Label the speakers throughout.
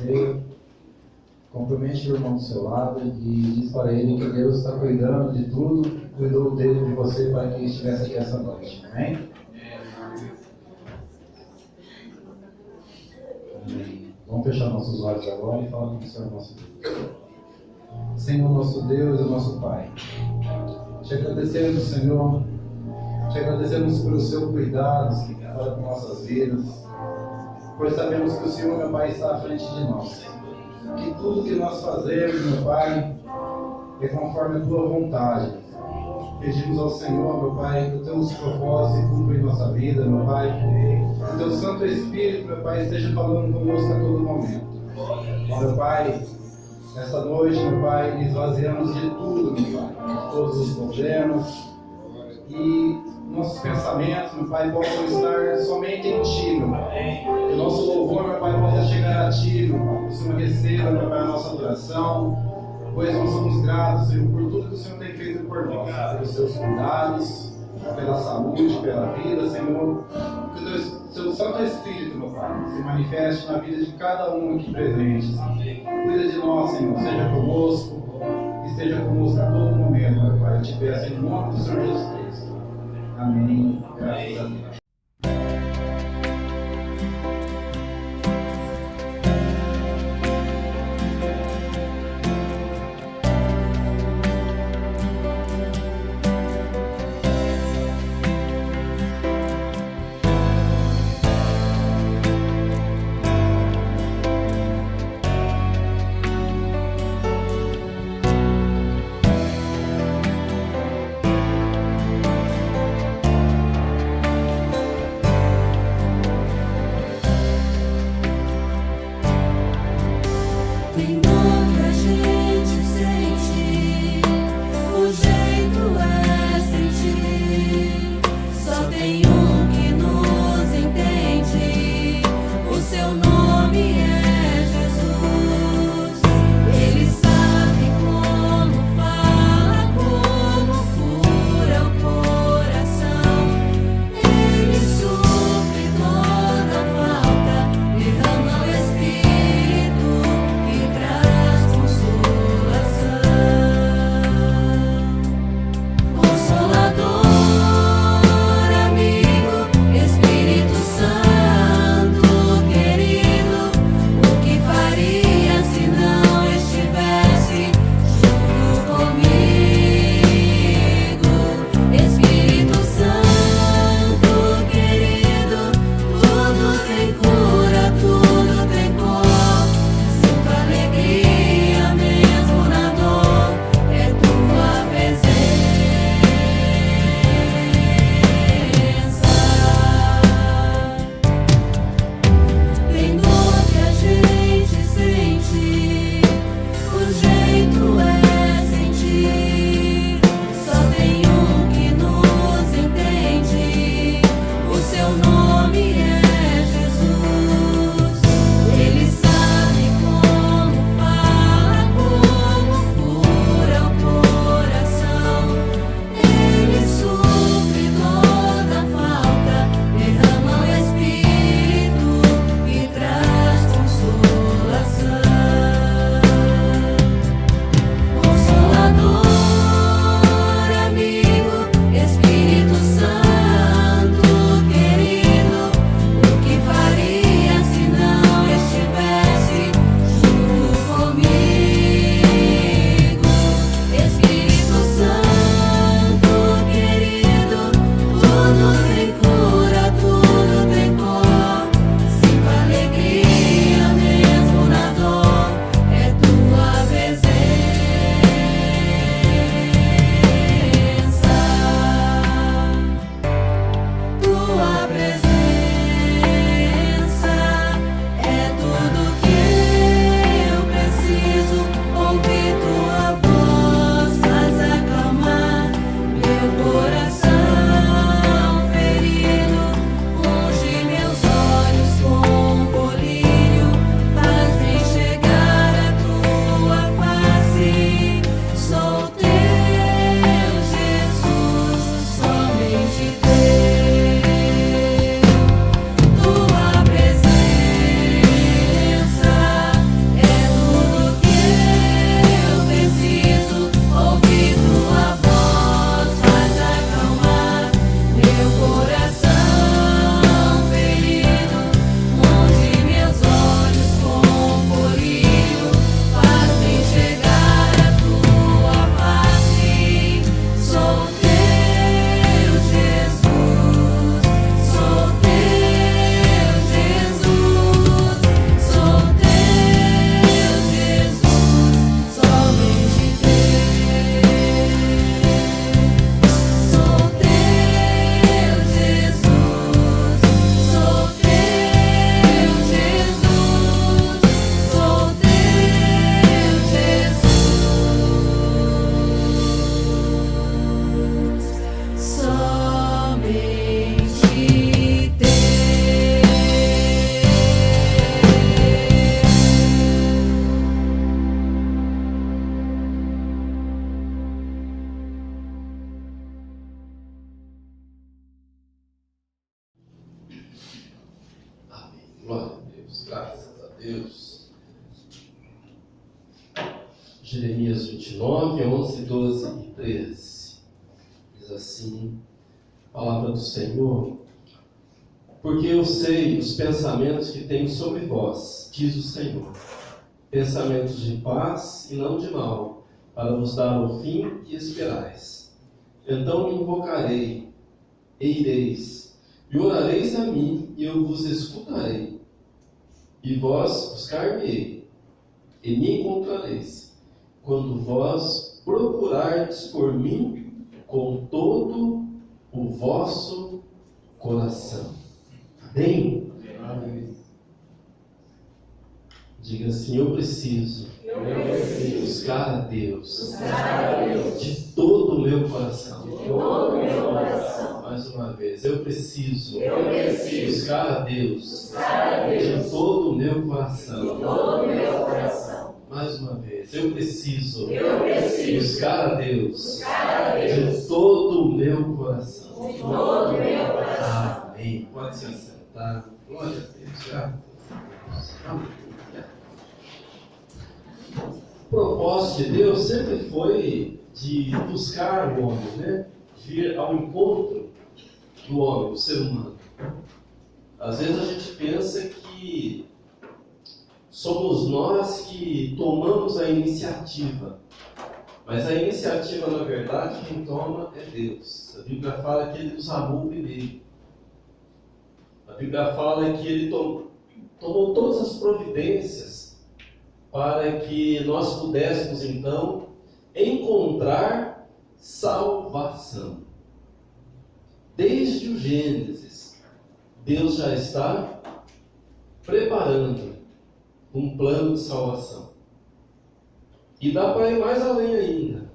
Speaker 1: você, cumprimente o irmão do seu lado e diz para ele que Deus está cuidando de tudo, cuidou dele de você para que estivesse aqui essa noite. Amém? Vamos fechar nossos olhos agora e falar com o Senhor nosso Deus. Senhor nosso Deus e nosso Pai, te agradecemos, Senhor, te agradecemos pelo seu cuidado para com nossas vidas, pois sabemos que o Senhor, meu Pai, está à frente de nós. Que tudo que nós fazemos, meu Pai, é conforme a tua vontade. Pedimos ao Senhor, meu Pai, que os teus propósitos se cumpram em nossa vida, meu Pai. Que o teu Santo Espírito, meu Pai, esteja falando conosco a todo momento. Meu Pai, nesta noite, meu Pai, esvaziamos de tudo, meu Pai, de todos os problemas. E nossos pensamentos, meu Pai, possam estar somente em Ti, meu Pai. Que o nosso louvor, meu Pai, possa chegar a Ti, meu Pai. Que o Senhor receba, meu Pai, a nossa adoração. Pois nós somos gratos, Senhor, por tudo que o Senhor tem feito por nós. Pelos seus cuidados, pela saúde, pela vida, Senhor. Que o seu Santo Espírito, meu Pai, se manifeste na vida de cada um aqui presente. Cuida de nós, Senhor. Seja conosco. Esteja conosco a todo momento, meu Pai. Eu te peço em nome do Senhor Jesus Cristo. Amém. Graças a Deus.
Speaker 2: Glória a Deus, graças a Deus. Jeremias 29, 11, 12 e 13. Diz assim a palavra do Senhor: porque eu sei os pensamentos que tenho sobre vós, diz o Senhor, pensamentos de paz e não de mal, para vos dar o fim que esperais. Então me invocarei, e ireis, e orareis a mim, e eu vos escutarei. E vós buscar-me-ei, e me encontrareis, quando vós procurardes por mim com todo o vosso coração. Amém?
Speaker 3: Amém.
Speaker 2: Diga assim: eu preciso buscar a Deus de todo o meu coração. Mais uma vez, eu preciso buscar a Deus de todo o meu coração. Mais uma vez, eu preciso buscar a Deus de todo o meu coração. Amém. Pode se assentar. Glória a Deus. Graças a Deus. Amém. O propósito de Deus sempre foi de buscar o homem, né? De vir ao encontro do homem, do ser humano. Às vezes a gente pensa que somos nós que tomamos a iniciativa, mas a iniciativa, na verdade, quem toma é Deus. A Bíblia fala que Ele nos amou primeiro. A Bíblia fala que Ele tomou todas as providências para que nós pudéssemos, então, encontrar salvação. Desde o Gênesis, Deus já está preparando um plano de salvação. E dá para ir mais além ainda.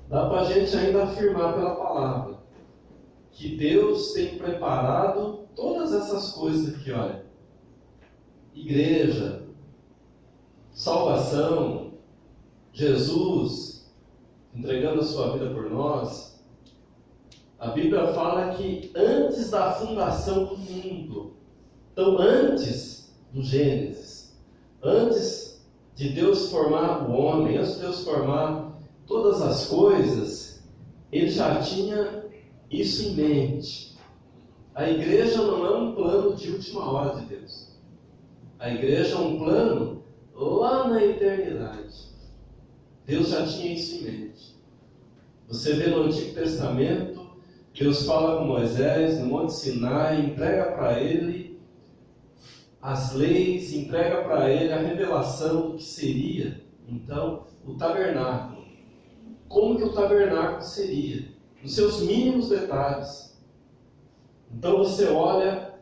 Speaker 2: Dá para a gente ainda afirmar pela palavra que Deus tem preparado todas essas coisas aqui, olha. Igreja, salvação, Jesus entregando a sua vida por nós. A Bíblia fala que antes da fundação do mundo, então antes do Gênesis, antes de Deus formar o homem, antes de Deus formar todas as coisas, Ele já tinha isso em mente. A igreja não é um plano de última hora de Deus. A igreja é um plano lá na eternidade. Deus já tinha isso em mente. Você vê no Antigo Testamento, Deus fala com Moisés no Monte Sinai, entrega para ele as leis, entrega para ele a revelação do que seria, então, o tabernáculo. Como que o tabernáculo seria? Nos seus mínimos detalhes. Então você olha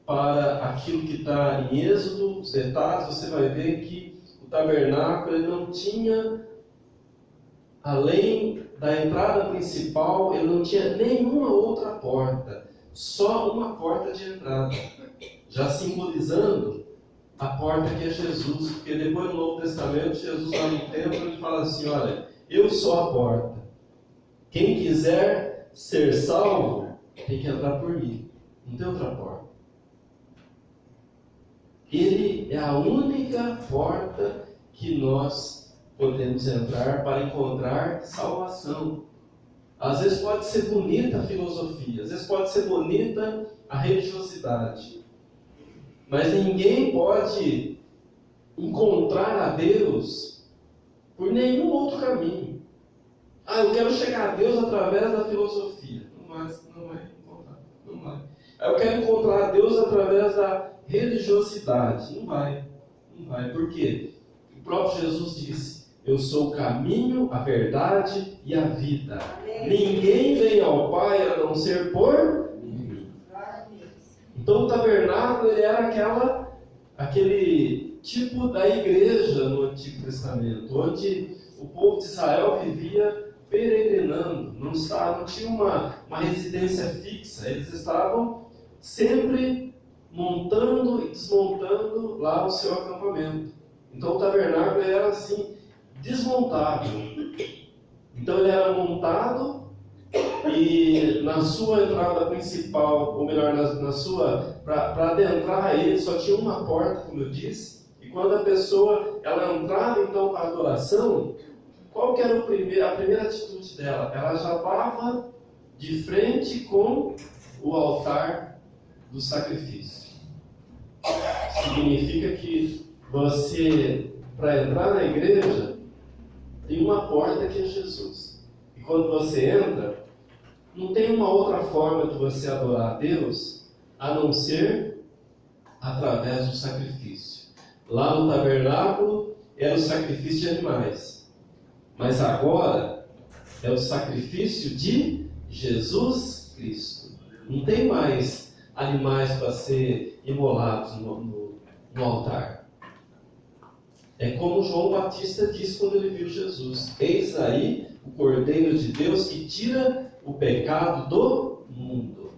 Speaker 2: para aquilo que está em Êxodo, os detalhes, você vai ver que o tabernáculo ele não tinha, além da entrada principal, ele não tinha nenhuma outra porta, só uma porta de entrada, já simbolizando a porta que é Jesus, porque depois no Novo Testamento, Jesus lá no templo, ele fala assim, olha, eu sou a porta, quem quiser ser salvo, tem que entrar por mim, não tem outra porta. Ele é a única porta que nós podemos entrar para encontrar salvação. Às vezes pode ser bonita a filosofia, às vezes pode ser bonita a religiosidade, mas ninguém pode encontrar a Deus por nenhum outro caminho. Eu quero chegar a Deus através da filosofia. Não vai encontrar. Não vai. Eu quero encontrar a Deus através da religiosidade. Não vai. Por quê? O próprio Jesus disse, eu sou o caminho, a verdade e a vida. Amém. Ninguém vem ao Pai a não ser por mim. Então o tabernáculo ele era aquele tipo da igreja no Antigo Testamento, onde o povo de Israel vivia peregrinando, não tinha uma residência fixa, eles estavam sempre montando e desmontando lá o seu acampamento. Então o tabernáculo era assim, desmontável. Então ele era montado E na sua entrada principal, ou melhor, para adentrar a ele, só tinha uma porta, como eu disse. E quando a pessoa ela entrava então para a adoração, qual que era a primeira atitude dela? Ela já estava de frente com o altar do sacrifício. Significa que você, para entrar na igreja, tem uma porta que é Jesus. E quando você entra, não tem uma outra forma de você adorar a Deus a não ser através do sacrifício. Lá no tabernáculo era o sacrifício de animais, mas agora é o sacrifício de Jesus Cristo. Não tem mais animais para ser imolados no altar. É como João Batista disse quando ele viu Jesus: eis aí o Cordeiro de Deus que tira o pecado do mundo.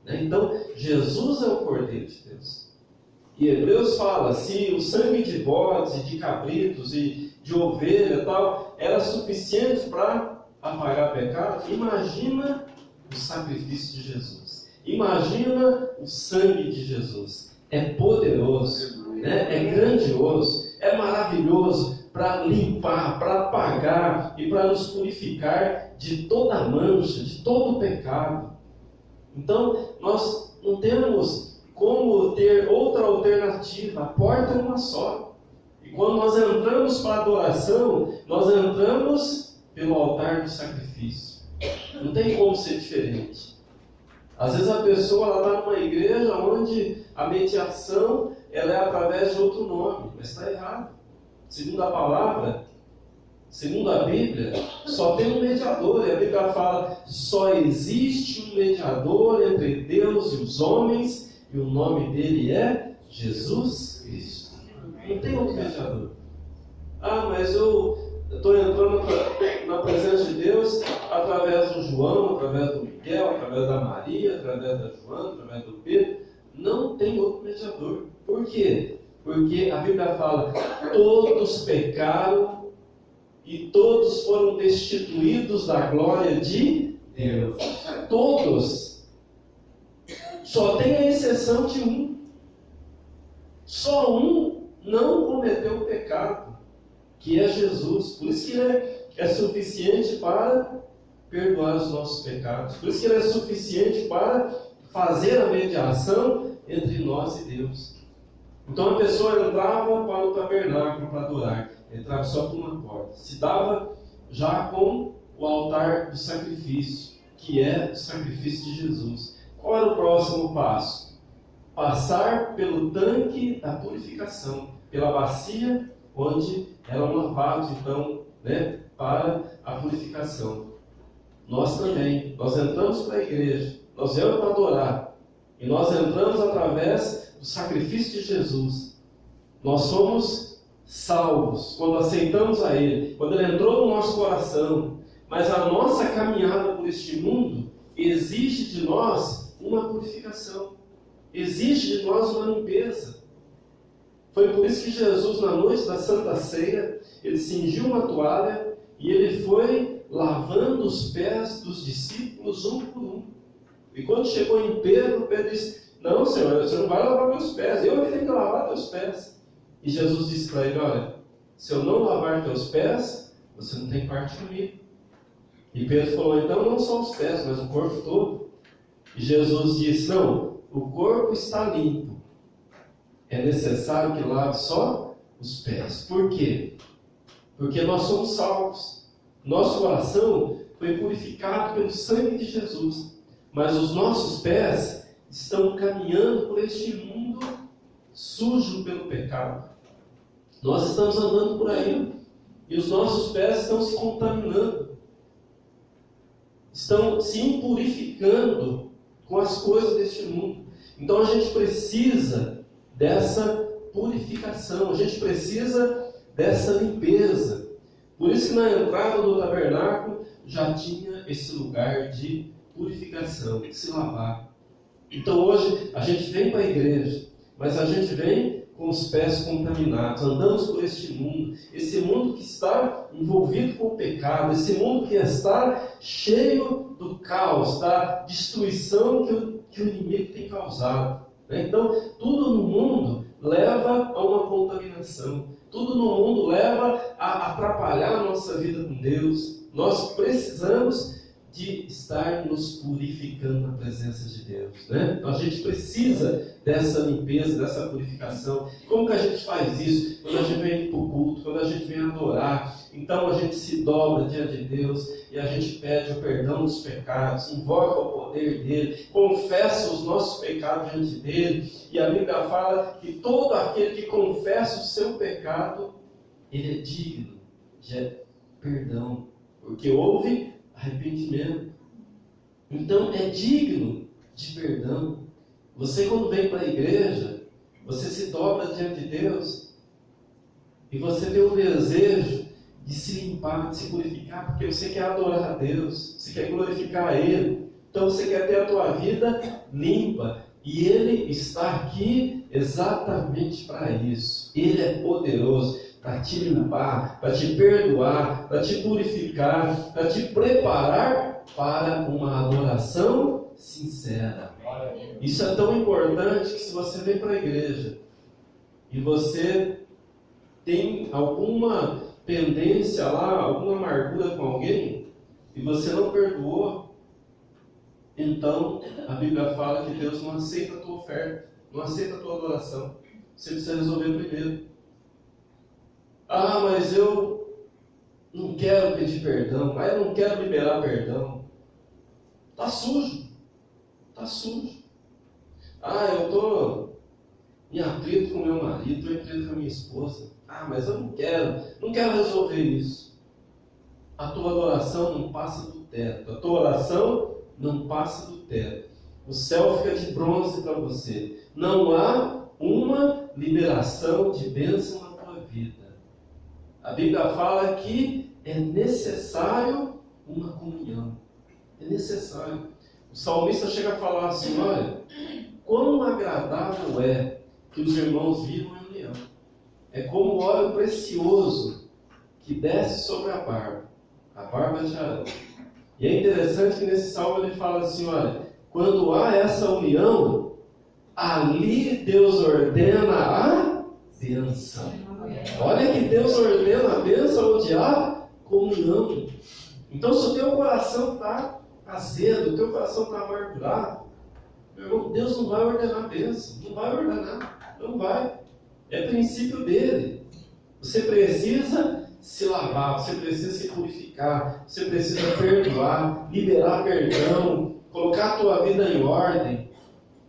Speaker 2: Então, Jesus é o Cordeiro de Deus. E Hebreus fala, se o sangue de bodes e de cabritos e de ovelha tal era suficiente para apagar pecado, imagina o sacrifício de Jesus. Imagina o sangue de Jesus. É poderoso, né? É grandioso, é maravilhoso para limpar, para apagar e para nos purificar de toda mancha, de todo pecado. Então, nós não temos como ter outra alternativa. A porta é uma só. E quando nós entramos para a adoração, nós entramos pelo altar do sacrifício. Não tem como ser diferente. Às vezes a pessoa está numa igreja onde a mediação ela é através de outro nome, mas está errado. Segundo a palavra, segundo a Bíblia, só tem um mediador. E a Bíblia fala, só existe um mediador entre Deus e os homens, e o nome dele é Jesus Cristo. Não tem outro mediador. Ah, mas eu estou entrando na presença de Deus através do João, através do Miguel, através da Maria, através da Joana, através do Pedro. Não tem outro mediador. Por quê? Porque a Bíblia fala, todos pecaram e todos foram destituídos da glória de Deus. Todos. Só tem a exceção de um. Só um não cometeu o pecado, que é Jesus. Por isso que ele é suficiente para perdoar os nossos pecados. Por isso que ele é suficiente para fazer a mediação entre nós e Deus. Então a pessoa entrava para o tabernáculo para adorar, entrava só por uma porta. Se dava já com o altar do sacrifício, que é o sacrifício de Jesus. Qual era o próximo passo? Passar pelo tanque da purificação, pela bacia onde eram lavados, então, para a purificação. Nós também, nós entramos para a igreja, nós viemos para adorar, e nós entramos através do sacrifício de Jesus. Nós somos salvos quando aceitamos a Ele, quando Ele entrou no nosso coração. Mas a nossa caminhada por este mundo exige de nós uma purificação, exige de nós uma limpeza. Foi por isso que Jesus, na noite da Santa Ceia, Ele cingiu uma toalha e Ele foi lavando os pés dos discípulos um por um. E quando chegou em Pedro, Pedro disse, não, Senhor, você não vai lavar meus pés, eu que tenho que lavar teus pés. E Jesus disse para ele, olha, se eu não lavar teus pés, você não tem parte comigo. E Pedro falou, então não só os pés, mas o corpo todo. E Jesus disse, não, o corpo está limpo. É necessário que lave só os pés. Por quê? Porque nós somos salvos. Nosso coração foi purificado pelo sangue de Jesus. Mas os nossos pés estão caminhando por este mundo sujo pelo pecado. Nós estamos andando por aí e os nossos pés estão se contaminando, estão se impurificando com as coisas deste mundo. Então a gente precisa dessa purificação, a gente precisa dessa limpeza. Por isso que na entrada do tabernáculo já tinha esse lugar de purificação, de se lavar. Então hoje a gente vem para a igreja, mas a gente vem com os pés contaminados, andamos por este mundo, esse mundo que está envolvido com o pecado, esse mundo que está cheio do caos, da destruição que o inimigo tem causado. Então, tudo no mundo leva a uma contaminação, tudo no mundo leva a atrapalhar a nossa vida com Deus. Nós precisamos de estar nos purificando na presença de Deus, né? A gente precisa dessa limpeza, dessa purificação. Como que a gente faz isso? Quando a gente vem para o culto, quando a gente vem adorar, então a gente se dobra diante de Deus e a gente pede o perdão dos pecados, invoca o poder dele, confessa os nossos pecados diante dele, e a Bíblia fala que todo aquele que confessa o seu pecado, ele é digno de perdão, porque houve arrependimento. Então é digno de perdão. Você, quando vem para a igreja, você se dobra diante de Deus e você tem o desejo de se limpar, de se purificar, porque você quer adorar a Deus, você quer glorificar a Ele. Então você quer ter a tua vida limpa, e Ele está aqui exatamente para isso. Ele é poderoso para te limpar, para te perdoar, para te purificar, para te preparar para uma adoração sincera. Isso é tão importante que, se você vem para a igreja e você tem alguma pendência lá, alguma amargura com alguém, e você não perdoou, então a Bíblia fala que Deus não aceita a tua oferta, não aceita a tua adoração. Você precisa resolver primeiro. Ah, mas eu não quero pedir perdão, mas eu não quero liberar perdão. Está sujo. Está sujo. Ah, eu estou em atrito com meu marido, estou em atrito com a minha esposa. Ah, mas eu não quero resolver isso. A tua adoração não passa do teto. A tua oração não passa do teto. O céu fica de bronze para você. Não há uma liberação de bênção na tua vida. A Bíblia fala que é necessário uma comunhão. É necessário. O salmista chega a falar assim: olha, quão agradável é que os irmãos vivam em união. É como óleo precioso que desce sobre a barba de Arão. E é interessante que nesse salmo ele fala assim: olha, quando há essa união, ali Deus ordena a bênção. Olha que Deus ordena a bênção onde há comunhão. Então, se o teu coração está azedo, o teu coração está amargurado, meu irmão, Deus não vai ordenar a bênção. Não vai ordenar. Não vai. É princípio dele. Você precisa se lavar, você precisa se purificar, você precisa perdoar, liberar perdão, colocar a tua vida em ordem,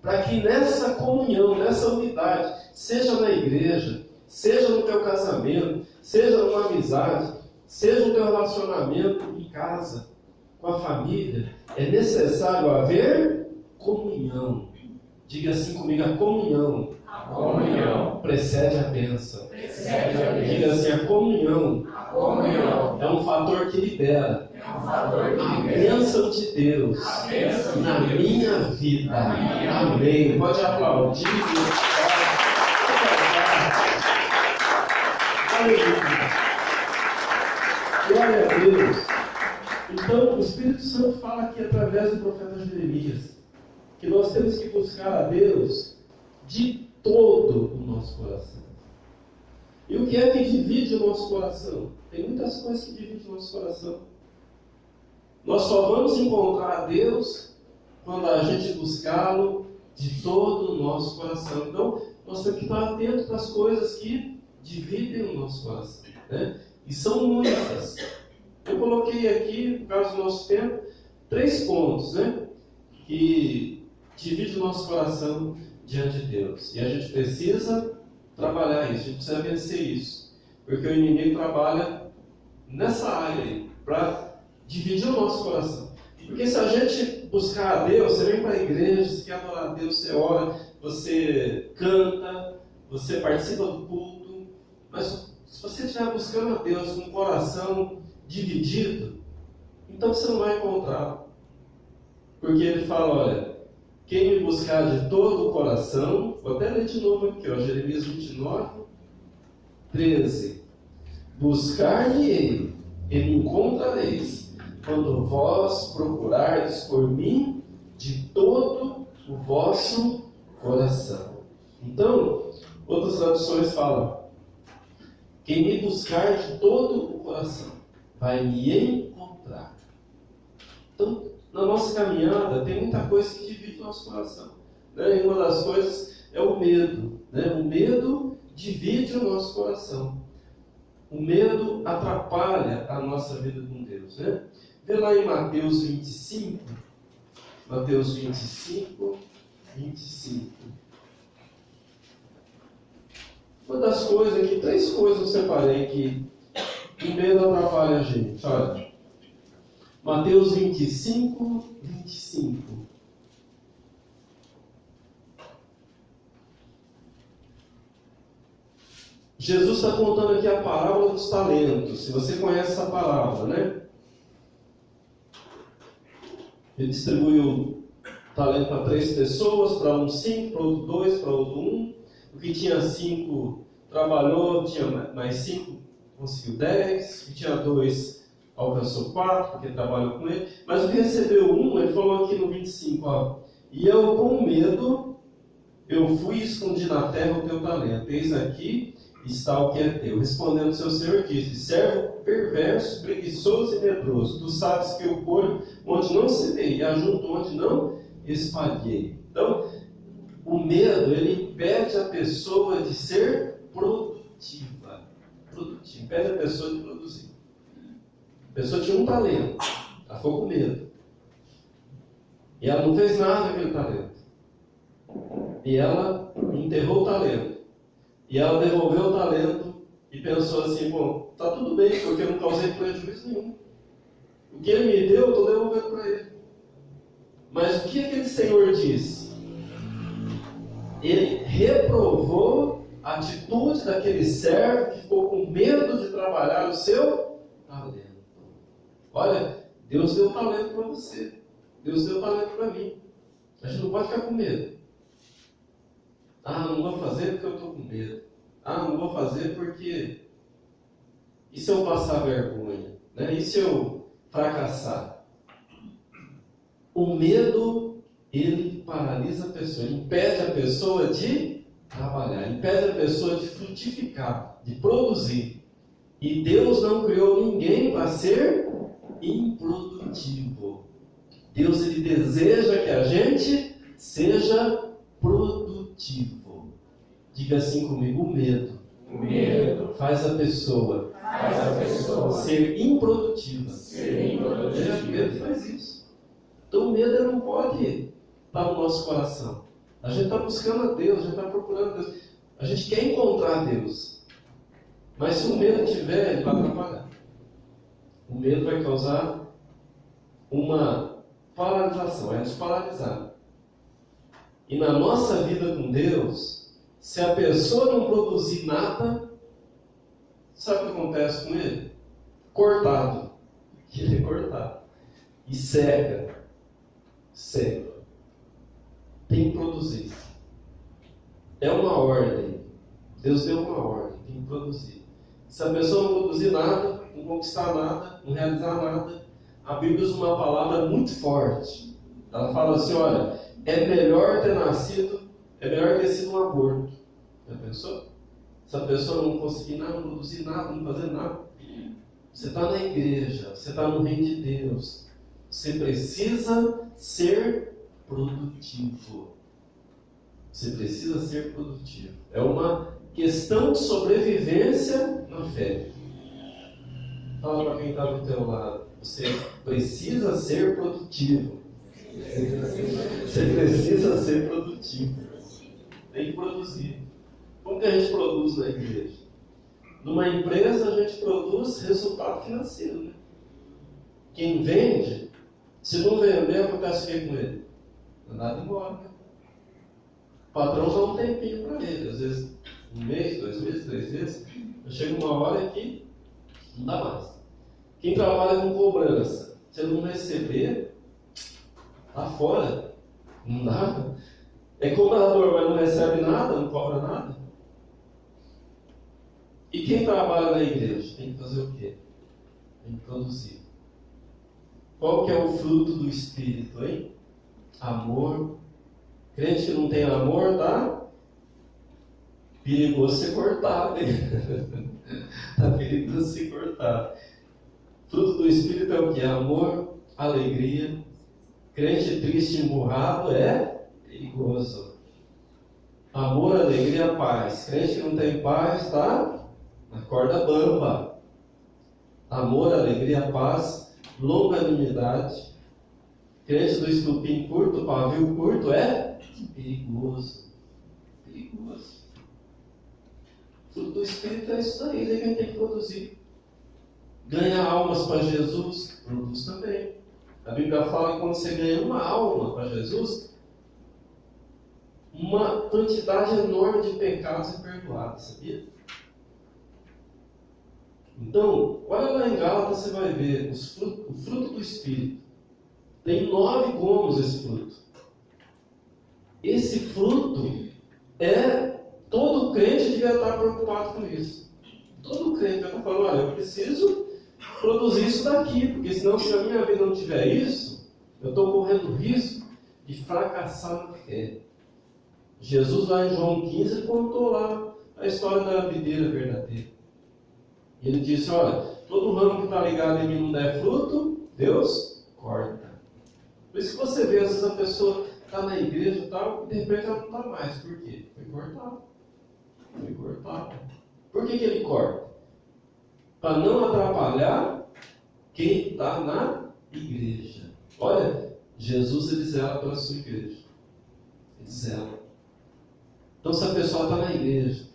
Speaker 2: para que nessa comunhão, nessa unidade, seja na igreja, seja no teu casamento, seja numa amizade, seja no teu relacionamento em casa, com a família, é necessário haver comunhão. Diga assim comigo: a comunhão.
Speaker 3: A comunhão
Speaker 2: Precede a bênção.
Speaker 3: precede a bênção.
Speaker 2: Diga assim: a comunhão
Speaker 3: A comunhão
Speaker 2: é um fator que libera
Speaker 3: é um fator
Speaker 2: a
Speaker 3: que libera
Speaker 2: bênção de Deus
Speaker 3: a bênção
Speaker 2: na
Speaker 3: de Deus
Speaker 2: minha vida.
Speaker 3: na minha
Speaker 2: Amém. Pode aplaudir. Glória a Deus. Então, o Espírito Santo fala aqui através do profeta Jeremias que nós temos que buscar a Deus de todo o nosso coração. E o que é que divide o nosso coração? Tem muitas coisas que dividem o nosso coração. Nós só vamos encontrar a Deus quando a gente buscá-lo de todo o nosso coração. Então, nós temos que estar atentos para as coisas que dividem o nosso coração, né? E são muitas. Eu coloquei aqui, por causa do nosso tempo, 3 pontos, né, que dividem o nosso coração diante de Deus. E a gente precisa trabalhar isso, a gente precisa vencer isso. Porque o inimigo trabalha nessa área aí, para dividir o nosso coração. Porque se a gente buscar a Deus, você vem para a igreja, você quer adorar a Deus, você ora, você canta, você participa do culto, mas se você estiver buscando a Deus com o coração dividido, então você não vai encontrar. Porque ele fala: olha, Quem me buscar de todo o coração, vou até ler de novo aqui, ó, Jeremias 29, 13. Buscar-me-ei e me encontrareis, quando vós procurardes por mim de todo o vosso coração. Então, outras traduções falam: quem me buscar de todo o coração vai me encontrar. Então, na nossa caminhada, tem muita coisa que divide o nosso coração. Né? E uma das coisas é o medo. Né? O medo divide o nosso coração. O medo atrapalha a nossa vida com Deus. Né? Vê lá em Mateus 25. Mateus 25, 25. Uma das coisas aqui, 3 coisas eu separei que o medo atrapalha a gente. Olha. Mateus 25, 25. Jesus está contando aqui a parábola dos talentos. Se você conhece essa parábola, né? Ele distribuiu talento para 3 pessoas, para um 5, para outro 2, para outro 1. O que tinha 5 trabalhou, tinha mais 5, conseguiu 10. O que tinha 2 alcançou 4, porque trabalhou com ele. Mas o que recebeu 1, ele falou aqui no 25, ó. E eu com medo, eu fui e escondi na terra o teu talento. Eis aqui está o que é teu. Respondendo seu senhor, disse: servo perverso, preguiçoso e medroso. Tu sabes que eu colho onde não semeei e ajunto onde não espalhei. Então, o medo, ele impede a pessoa de ser produtiva. Impede a pessoa de produzir. A pessoa tinha um talento, ela ficou com medo. E ela não fez nada com aquele talento. E ela enterrou o talento. E ela devolveu o talento e pensou assim: bom, tá tudo bem, porque eu não causei prejuízo nenhum. O que ele me deu, eu estou devolvendo para ele. Mas o que aquele senhor disse? Ele reprovou a atitude daquele servo que ficou com medo de trabalhar o seu talento. Olha, Deus deu talento para você. Deus deu talento para mim. A gente não pode ficar com medo. Ah, não vou fazer porque eu estou com medo. Ah, não vou fazer porque... E se eu passar vergonha? Né? E se eu fracassar? O medo, ele paralisa a pessoa. Ele impede a pessoa de trabalhar. Impede a pessoa de frutificar, de produzir. E Deus não criou ninguém para ser improdutivo. Deus, ele deseja que a gente seja produtivo. Diga assim comigo: o medo.
Speaker 3: O medo
Speaker 2: Faz a pessoa ser improdutiva. O medo faz isso. Então o medo, ele não pode estar no nosso coração. A gente está buscando a Deus, a gente está procurando a Deus. A gente quer encontrar Deus. Mas se o medo tiver, ele vai atrapalhar. O medo vai causar uma paralisação, vai nos paralisar. E na nossa vida com Deus, se a pessoa não produzir nada, sabe o que acontece com ele? Cortado. Ele é cortado. E cega. Tem que produzir. É uma ordem. Deus deu uma ordem. Tem que produzir. Se a pessoa não produzir nada, não conquistar nada, não realizar nada, a Bíblia usa uma palavra muito forte. Ela fala assim: olha, é melhor ter sido um aborto. Já pensou? Se a pessoa não conseguir nada, não produzir nada, não fazer nada. Você está na igreja, você está no reino de Deus. Você precisa ser produtivo. Você precisa ser produtivo. É uma questão de sobrevivência na fé. Fala para quem está do teu lado. Você precisa ser produtivo. Você precisa ser produtivo. Tem que produzir. Como que a gente produz na igreja? Numa empresa a gente produz resultado financeiro. Né? Quem vende, se não vender, acontece o que com ele? Mandado embora. Né? O patrão dá um tempinho para ele. Às vezes 1 mês, 2 meses, 3 meses. Chega uma hora que não dá mais. Quem trabalha com cobrança, se ele não receber, está fora. Não dá. É cobrador, mas não recebe nada, não cobra nada. E quem trabalha na igreja tem que fazer o quê? Tem que produzir. Qual que é o fruto do Espírito, hein? Amor. Crente que não tem amor, tá? Perigoso ser cortado, hein? Tá perigoso ser cortado. Fruto do Espírito é o que? Amor, alegria. Crente triste e emburrado é perigoso. Amor, alegria, paz. Crente que não tem paz, tá? Na corda bamba. Amor, alegria, paz, longanimidade. Crente do estupim curto, pavio curto é perigoso. Perigoso. Fruto do Espírito é isso daí, que a gente tem que produzir. Ganhar almas para Jesus, produz também. A Bíblia fala que quando você ganha uma alma para Jesus, uma quantidade enorme de pecados é perdoada, sabia? Então, olha lá em Gálatas, você vai ver o fruto do Espírito. Tem 9 gomos esse fruto. Esse fruto todo crente devia estar preocupado com isso. Todo crente vai estar falando, olha, eu preciso produzir isso daqui, porque senão se a minha vida não tiver isso, eu estou correndo risco de fracassar na fé. Jesus lá em João 15 contou lá a história da videira verdadeira. E ele disse, olha, todo ramo que está ligado em mim não der fruto, Deus corta. Por isso que você vê, às vezes a pessoa está na igreja e tal, e de repente ela não está mais. Por quê? Foi cortado. Foi cortado. Por que ele corta? Para não atrapalhar quem está na igreja. Olha, Jesus ele zela pela sua igreja. Ele zela. Então se a pessoa está na igreja,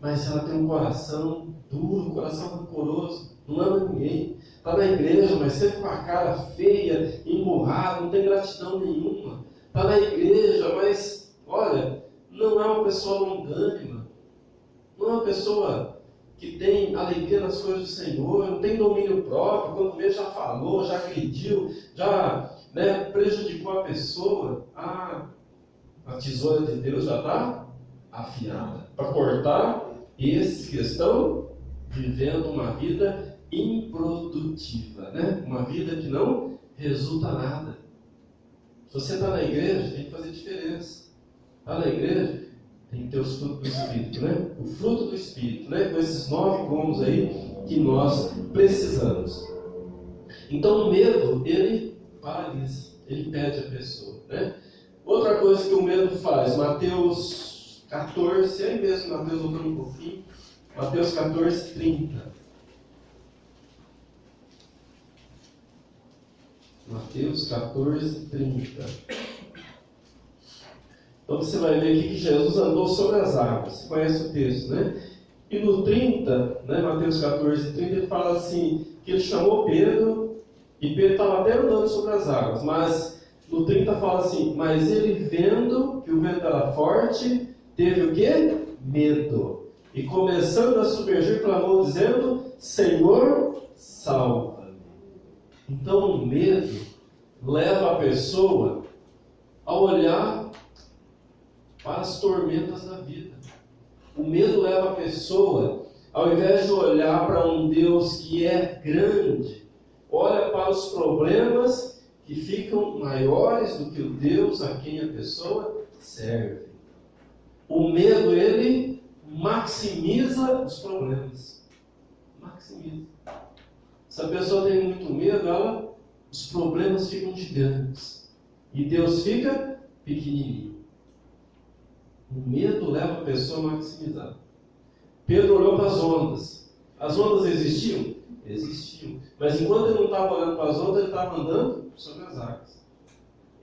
Speaker 2: mas se ela tem um coração duro, um coração rancoroso, não ama ninguém, está na igreja, mas sempre com a cara feia, emburrada, não tem gratidão nenhuma, está na igreja, mas, olha, não é uma pessoa longânima, não é uma pessoa que tem alegria nas coisas do Senhor, não tem domínio próprio, quando vê já falou, já agrediu, já prejudicou a pessoa, a tesoura de Deus já está afiada para cortar esses que estão vivendo uma vida improdutiva, uma vida que não resulta nada. Se você está na igreja, tem que fazer diferença. Está na igreja, tem que ter os frutos do Espírito, o fruto do Espírito, com esses 9 gomos aí que nós precisamos. Então o medo, ele paralisa, ele impede a pessoa. Outra coisa que o medo faz, Mateus 14, aí mesmo, Mateus voltando um pouquinho, Mateus 14, 30. Mateus 14, 30. Então você vai ver aqui que Jesus andou sobre as águas. Você conhece o texto, E no 30, Mateus 14, 30, ele fala assim, que ele chamou Pedro, e Pedro estava até andando sobre as águas, mas no 30 fala assim, mas ele vendo que o vento era forte, teve o quê? Medo. E começando a submergir, clamou dizendo, Senhor, salva-me. Então o medo leva a pessoa a olhar para as tormentas da vida. O medo leva a pessoa, ao invés de olhar para um Deus que é grande, olha para os problemas que ficam maiores do que o Deus a quem a pessoa serve. O medo, ele maximiza os problemas. Maximiza. Se a pessoa tem muito medo, os problemas ficam gigantes. E Deus fica pequenininho. O medo leva a pessoa a maximizar. Pedro olhou para as ondas. As ondas existiam? Existiam. Mas enquanto ele não estava olhando para as ondas, ele estava andando sobre as águas.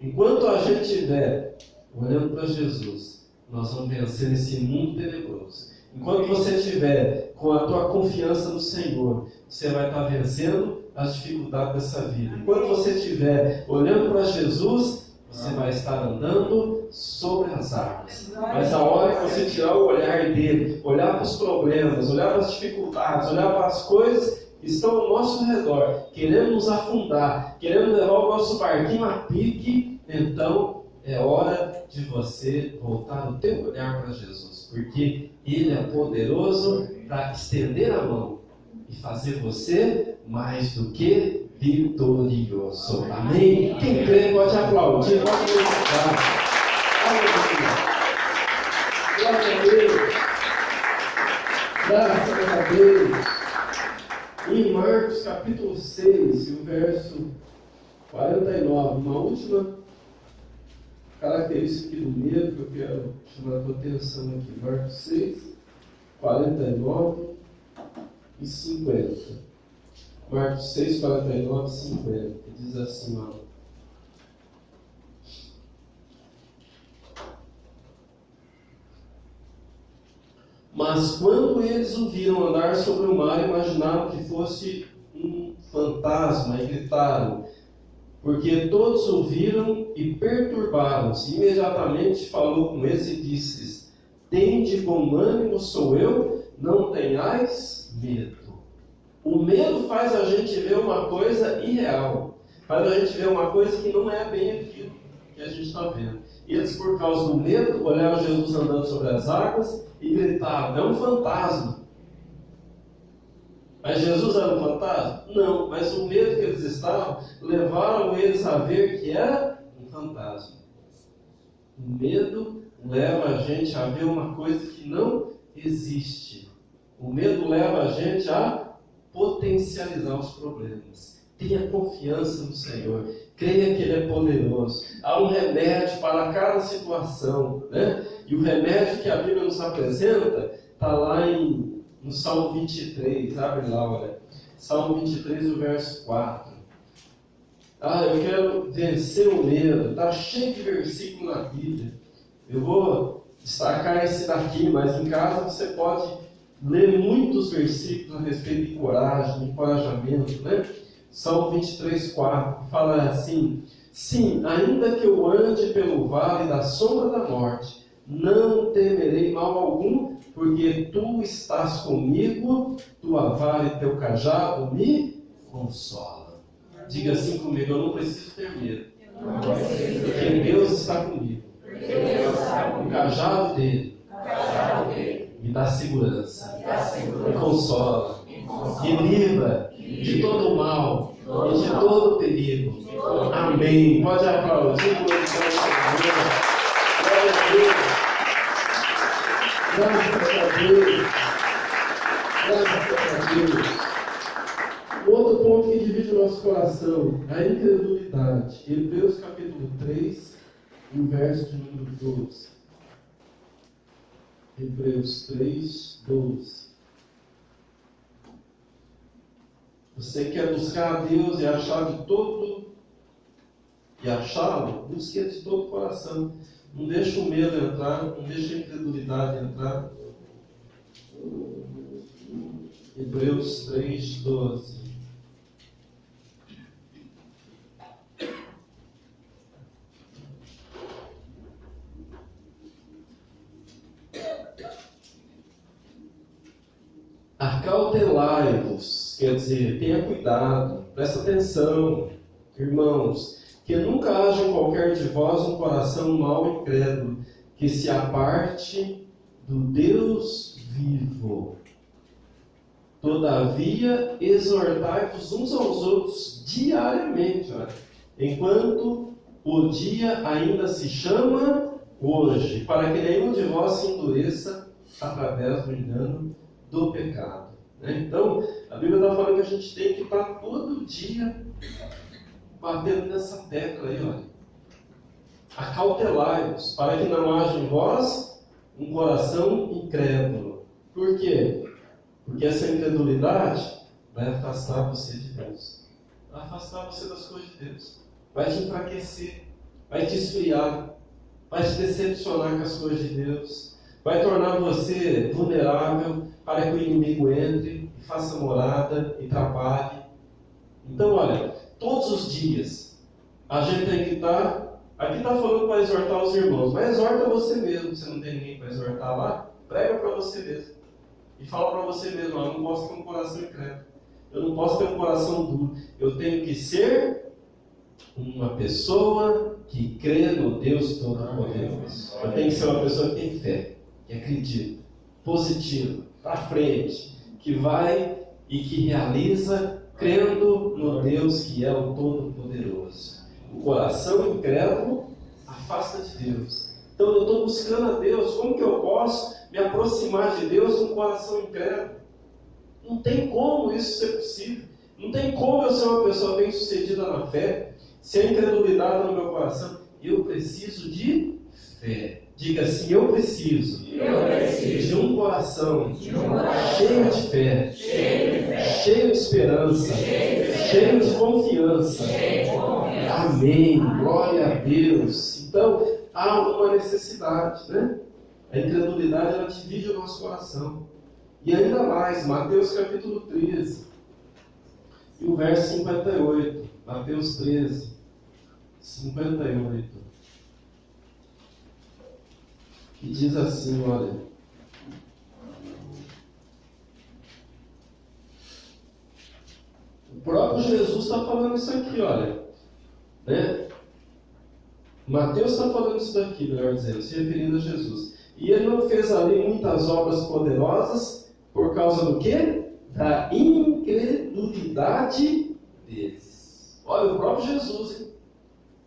Speaker 2: Enquanto a gente estiver olhando para Jesus, nós vamos vencer esse mundo tenebroso. Enquanto você estiver com a tua confiança no Senhor, você vai estar vencendo as dificuldades dessa vida. Enquanto você estiver olhando para Jesus, você vai estar andando sobre as águas. Mas a hora que você tirar o olhar dele, olhar para os problemas, olhar para as dificuldades, olhar para as coisas que estão ao nosso redor, querendo nos afundar, querendo levar o nosso barquinho a pique, então é hora de você voltar o teu olhar para Jesus, porque Ele é poderoso para estender a mão e fazer você mais do que vitorioso. Amém? Quem crê pode aplaudir, pode glorificar. Aleluia. Glória a Deus. Graças a Deus. Em Marcos capítulo 6, o verso 49, uma última característica do medo que eu quero chamar a tua atenção aqui. Marcos 6, 49 e 50. Marcos 6, 49 e 50. Diz assim, ó. Mas quando eles o viram andar sobre o mar, imaginaram que fosse um fantasma e gritaram, porque todos o viram e perturbaram-se. Imediatamente falou com eles e disse: tende bom ânimo, sou eu, não tenhais medo. O medo faz a gente ver uma coisa irreal, faz a gente ver uma coisa que não é bem aquilo que a gente está vendo. E eles, por causa do medo, olharam Jesus andando sobre as águas e gritaram: é um fantasma. Mas Jesus era um fantasma? Não, mas o medo que eles estavam levaram eles a ver que era um fantasma. O medo leva a gente a ver uma coisa que não existe. O medo leva a gente a potencializar os problemas. Tenha confiança no Senhor. Creia que Ele é poderoso. Há um remédio para cada situação, né? E o remédio que a Bíblia nos apresenta está lá no Salmo 23. Abre lá, olha. Salmo 23, o verso 4. Eu quero vencer o medo. Está cheio de versículo na Bíblia. Eu vou destacar esse daqui, mas em casa você pode ler muitos versículos a respeito de coragem, de encorajamento, né? Salmo 23, 4 fala assim: sim, ainda que eu ande pelo vale da sombra da morte, não temerei mal algum, porque tu estás comigo, tua vara e teu cajado me consolam. Diga assim comigo: eu não preciso ter medo, porque Deus está comigo. O cajado dele me dá segurança, me consola, me livra de todo o mal e de todo o perigo. Amém. Pode aplaudir. Glória a Deus. Graças a Deus. Graças a Deus. Outro ponto que divide o nosso coração, a incredulidade. Hebreus capítulo 3, o verso de número 12. Hebreus 3, 12. Você quer buscar a Deus e achar de todo, e achá-lo, busque Ele de todo o coração. Não deixe o medo entrar, não deixe a incredulidade entrar. Hebreus 3, 12. Acautelai-vos, quer dizer, tenha cuidado, presta atenção, irmãos, que nunca haja em qualquer de vós um coração mau e incrédulo, que se aparte do Deus vivo. Todavia, exortai-vos uns aos outros diariamente, enquanto o dia ainda se chama hoje, para que nenhum de vós se endureça através do engano do pecado. Então, a Bíblia está falando que a gente tem que estar todo dia batendo nessa tecla aí, olha. Acautelai-vos, para que não haja em vós um coração incrédulo. Por quê? Porque essa incredulidade vai afastar você de Deus. Vai afastar você das coisas de Deus. Vai te enfraquecer. Vai te esfriar. Vai te decepcionar com as coisas de Deus. Vai tornar você vulnerável para que o inimigo entre e faça morada e trabalhe. Então, olha, todos os dias a gente tem que estar. Aqui está falando para exortar os irmãos, mas exorta você mesmo. Você não tem ninguém para exortar lá, prega para você mesmo. E fala para você mesmo: eu não posso ter um coração incrédulo. Eu não posso ter um coração duro. Eu tenho que ser uma pessoa que crê no Deus Todo-Poderoso. Eu tenho que ser uma pessoa que tem fé, que acredita, positiva, para frente, que vai e que realiza crendo no Deus que é o Todo-Poderoso. O coração incrédulo afasta de Deus. Então eu estou buscando a Deus. Como que eu posso me aproximar de Deus com um coração incrédulo? Não tem como isso ser possível. Não tem como eu ser uma pessoa bem-sucedida na fé, se a incredulidade no meu coração. Eu preciso de fé. Diga assim: eu preciso de um coração cheio de fé, cheio de esperança, cheio de confiança. Amém. Glória a Deus. Então, há uma necessidade, né? A incredulidade, ela divide o nosso coração. E ainda mais, Mateus capítulo 13, e o verso 58. Mateus 13, 58. Que diz assim, olha. O próprio Jesus está falando isso aqui, olha. Né? Mateus está falando isso daqui, melhor dizendo, se referindo a Jesus. E ele não fez ali muitas obras poderosas por causa do quê? Da incredulidade deles. Olha, o próprio Jesus, hein?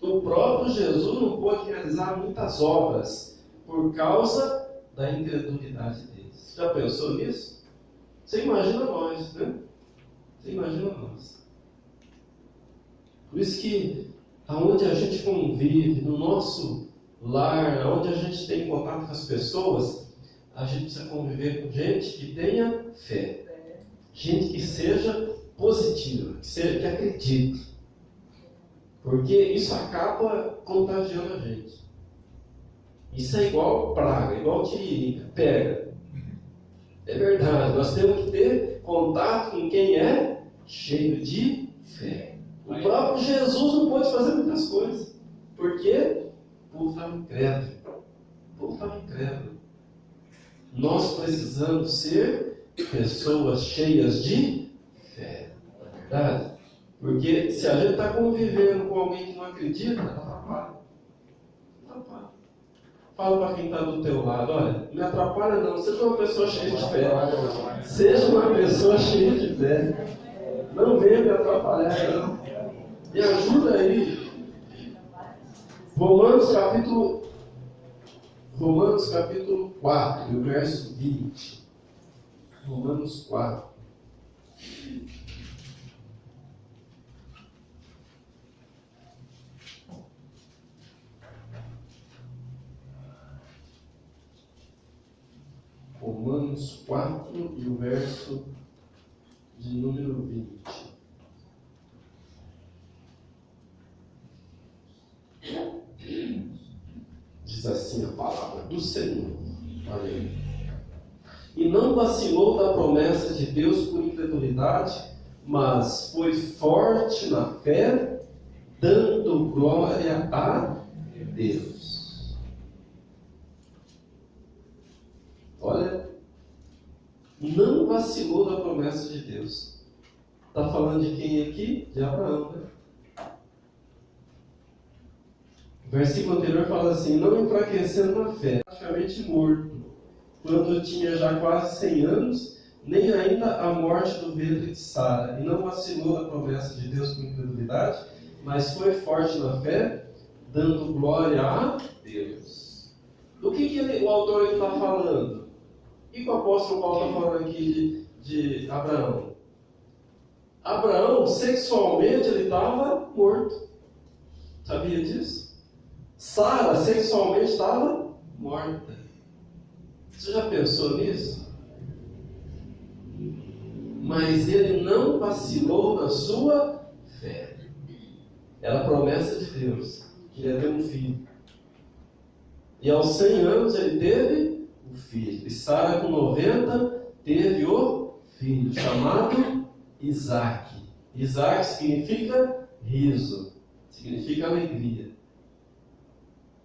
Speaker 2: O próprio Jesus não pôde realizar muitas obras por causa da incredulidade deles. Já pensou nisso? Você imagina nós, né? Você imagina nós. Por isso que aonde a gente convive, no nosso lar, onde a gente tem contato com as pessoas, a gente precisa conviver com gente que tenha fé. Gente que seja positiva, que acredite. Porque isso acaba contagiando a gente. Isso é igual praga, igual tiririca, pega. É verdade, nós temos que ter contato com quem é cheio de fé. O próprio Jesus não pôde fazer muitas coisas. Por quê? O povo estava incrédulo. O povo estava incrédulo. Nós precisamos ser pessoas cheias de fé. Não é verdade? Porque se a gente está convivendo com alguém que não acredita, atrapalha. Fala para quem está do teu lado: olha, não me atrapalha não, seja uma pessoa cheia de fé. Seja uma pessoa cheia de fé. Não venha me atrapalhar, não. Me ajuda aí. Romanos capítulo 4, o verso 20. Romanos 4. Romanos 4 e o verso de número 20. Diz assim a palavra do Senhor. Amém. E não vacilou da promessa de Deus por incredulidade, mas foi forte na fé, dando glória a Deus. Olha, não vacilou da promessa de Deus. Está falando de quem aqui? De Abraão, né? O versículo anterior fala assim: não enfraquecendo na fé, praticamente morto, quando tinha já quase 100 anos, nem ainda a morte do ventre de Sara, e não vacilou da promessa de Deus com incredulidade, mas foi forte na fé, dando glória a Deus. Do que o autor está falando? O que o apóstolo Paulo está falando aqui de Abraão? Abraão, sexualmente, ele estava morto. Sabia disso? Sara, sexualmente, estava morta. Você já pensou nisso? Mas ele não vacilou na sua fé. Era a promessa de Deus, que ele ia ter um filho. E aos 100 anos ele teve o filho. E Sara, com 90, teve o filho, chamado Isaac. Isaac significa riso, significa alegria.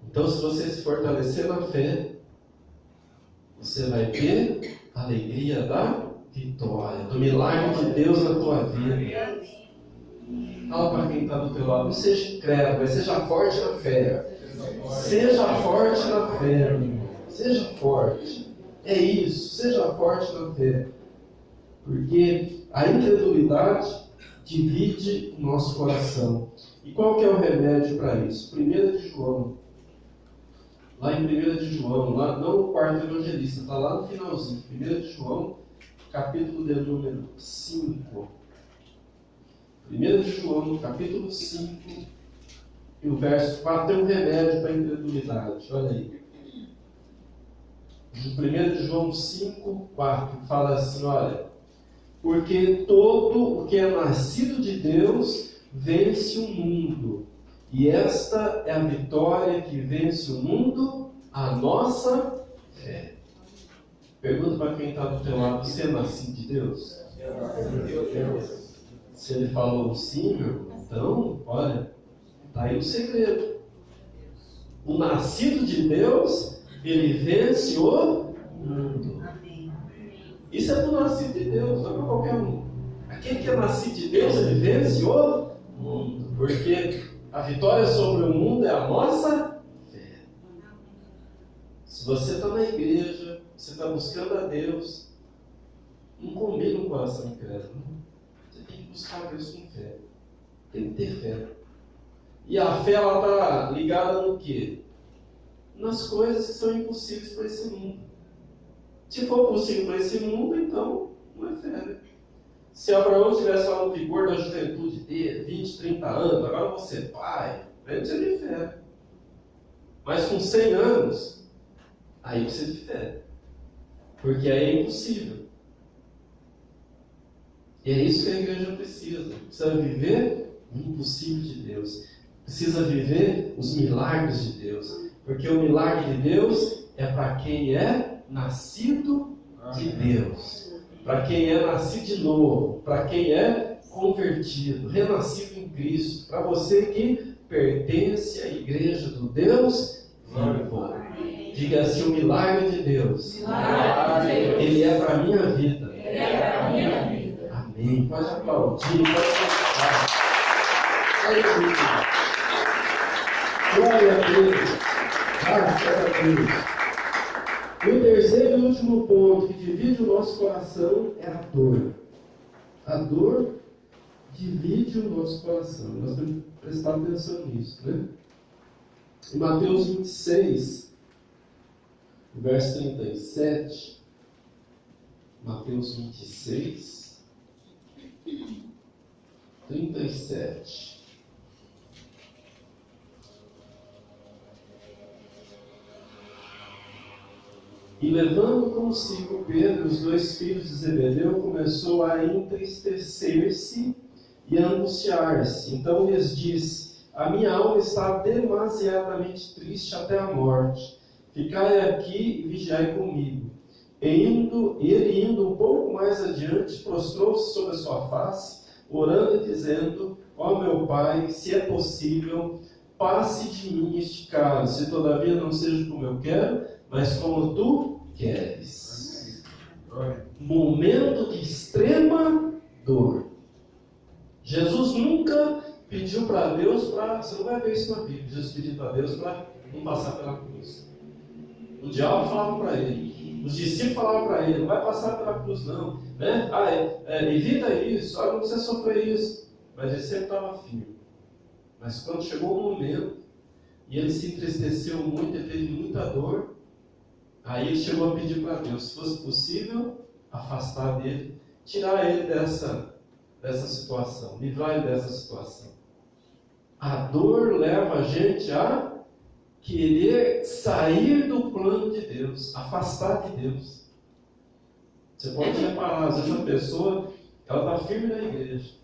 Speaker 2: Então, se você se fortalecer na fé, você vai ter a alegria da vitória, do milagre de Deus na tua vida. Fala para quem está do teu lado, não seja incrédulo, mas seja forte na fé. Seja forte na fé, meu irmão. Seja forte. É isso, seja forte na fé. Porque a incredulidade divide o nosso coração. E qual que é o remédio para isso? 1 de João. Lá em 1 de João, lá, não o quarto evangelista, está lá no finalzinho. 1 de João, capítulo de número 5. 1 de João, capítulo 5, e o verso 4 tem um remédio para a incredulidade. Olha aí. 1 de João 5, 4, fala assim, olha, porque todo o que é nascido de Deus vence o mundo. E esta é a vitória que vence o mundo, a nossa fé. Pergunta para quem está do teu lado, você é nascido de Deus? Se ele falou sim, meu irmão, então, olha, está aí o segredo. O nascido de Deus, ele vence o mundo. Isso é do nascido de Deus, não é para qualquer um. Aquele que é nascido de Deus, ele vence o mundo. Porque a vitória sobre o mundo é a nossa fé. Se você está na igreja, você está buscando a Deus, não combina um coração incrédulo. Você tem que buscar a Deus com fé. Tem que ter fé. E a fé está ligada no quê? Nas coisas que são impossíveis para esse mundo. Se for possível para esse mundo, então não é fé, né? Se Abraão tivesse lá no vigor da juventude dele, 20, 30 anos, agora eu vou ser pai, aí precisa de fé. Mas com 100 anos, aí precisa de fé. Porque aí é impossível. E é isso que a igreja precisa. Precisa viver o impossível de Deus. Precisa viver os milagres de Deus. Porque o milagre de Deus é para quem é nascido de Deus. Para quem é nascido de novo. Para quem é convertido, renascido em Cristo. Para você que pertence à igreja do Deus vivo. Diga assim, o milagre de Deus. Ele é para a minha vida. Amém. Pode aplaudir, pode cantar. Aleluia. Glória a Deus. Graças a Deus. E o terceiro e último ponto que divide o nosso coração é a dor. A dor divide o nosso coração. Nós temos que prestar atenção nisso, né? Em Mateus 26, verso 37. Mateus 26, 37. E levando consigo Pedro, os 2 filhos de Zebedeu, começou a entristecer-se e a angustiar-se. Então lhes disse: a minha alma está demasiadamente triste até a morte. Ficai aqui e vigiai comigo. Ele indo um pouco mais adiante, prostrou-se sobre a sua face, orando e dizendo: ó meu Pai, se é possível, passe de mim este cálice, todavia não seja como eu quero, mas como tu queres. Momento de extrema dor. Jesus nunca pediu para Deus você não vai ver isso na Bíblia, Jesus pediu para Deus para não passar pela cruz. O diabo falava para ele, os discípulos falavam para ele: não vai passar pela cruz não, né? Evita isso, não precisa sofrer isso. Mas ele sempre estava firme. Mas quando chegou o momento, e ele se entristeceu muito, ele teve muita dor, aí ele chegou a pedir para Deus, se fosse possível, afastar dele, tirar ele dessa situação, livrar ele dessa situação. A dor leva a gente a querer sair do plano de Deus, afastar de Deus. Você pode reparar, às vezes a pessoa, ela está firme na igreja,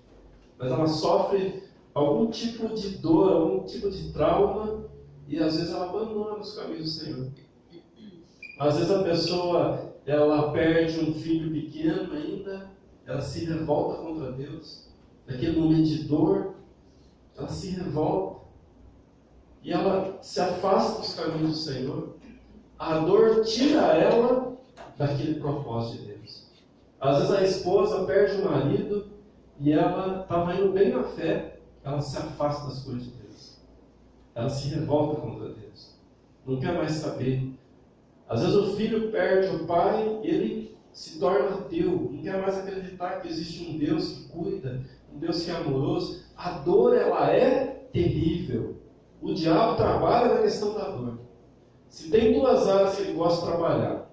Speaker 2: mas ela sofre algum tipo de dor, algum tipo de trauma, e às vezes ela abandona os caminhos do Senhor. Às vezes a pessoa, ela perde um filho pequeno ainda, ela se revolta contra Deus. Naquele momento de dor, ela se revolta. E ela se afasta dos caminhos do Senhor. A dor tira ela daquele propósito de Deus. Às vezes a esposa perde o marido e ela estava indo bem na fé, ela se afasta das coisas de Deus. Ela se revolta contra Deus. Não quer mais saber. Às vezes o filho perde o pai, ele se torna ateu, não quer mais acreditar que existe um Deus que cuida, um Deus que é amoroso. A dor, ela é terrível. O diabo trabalha na questão da dor. Se tem duas áreas que ele gosta de trabalhar,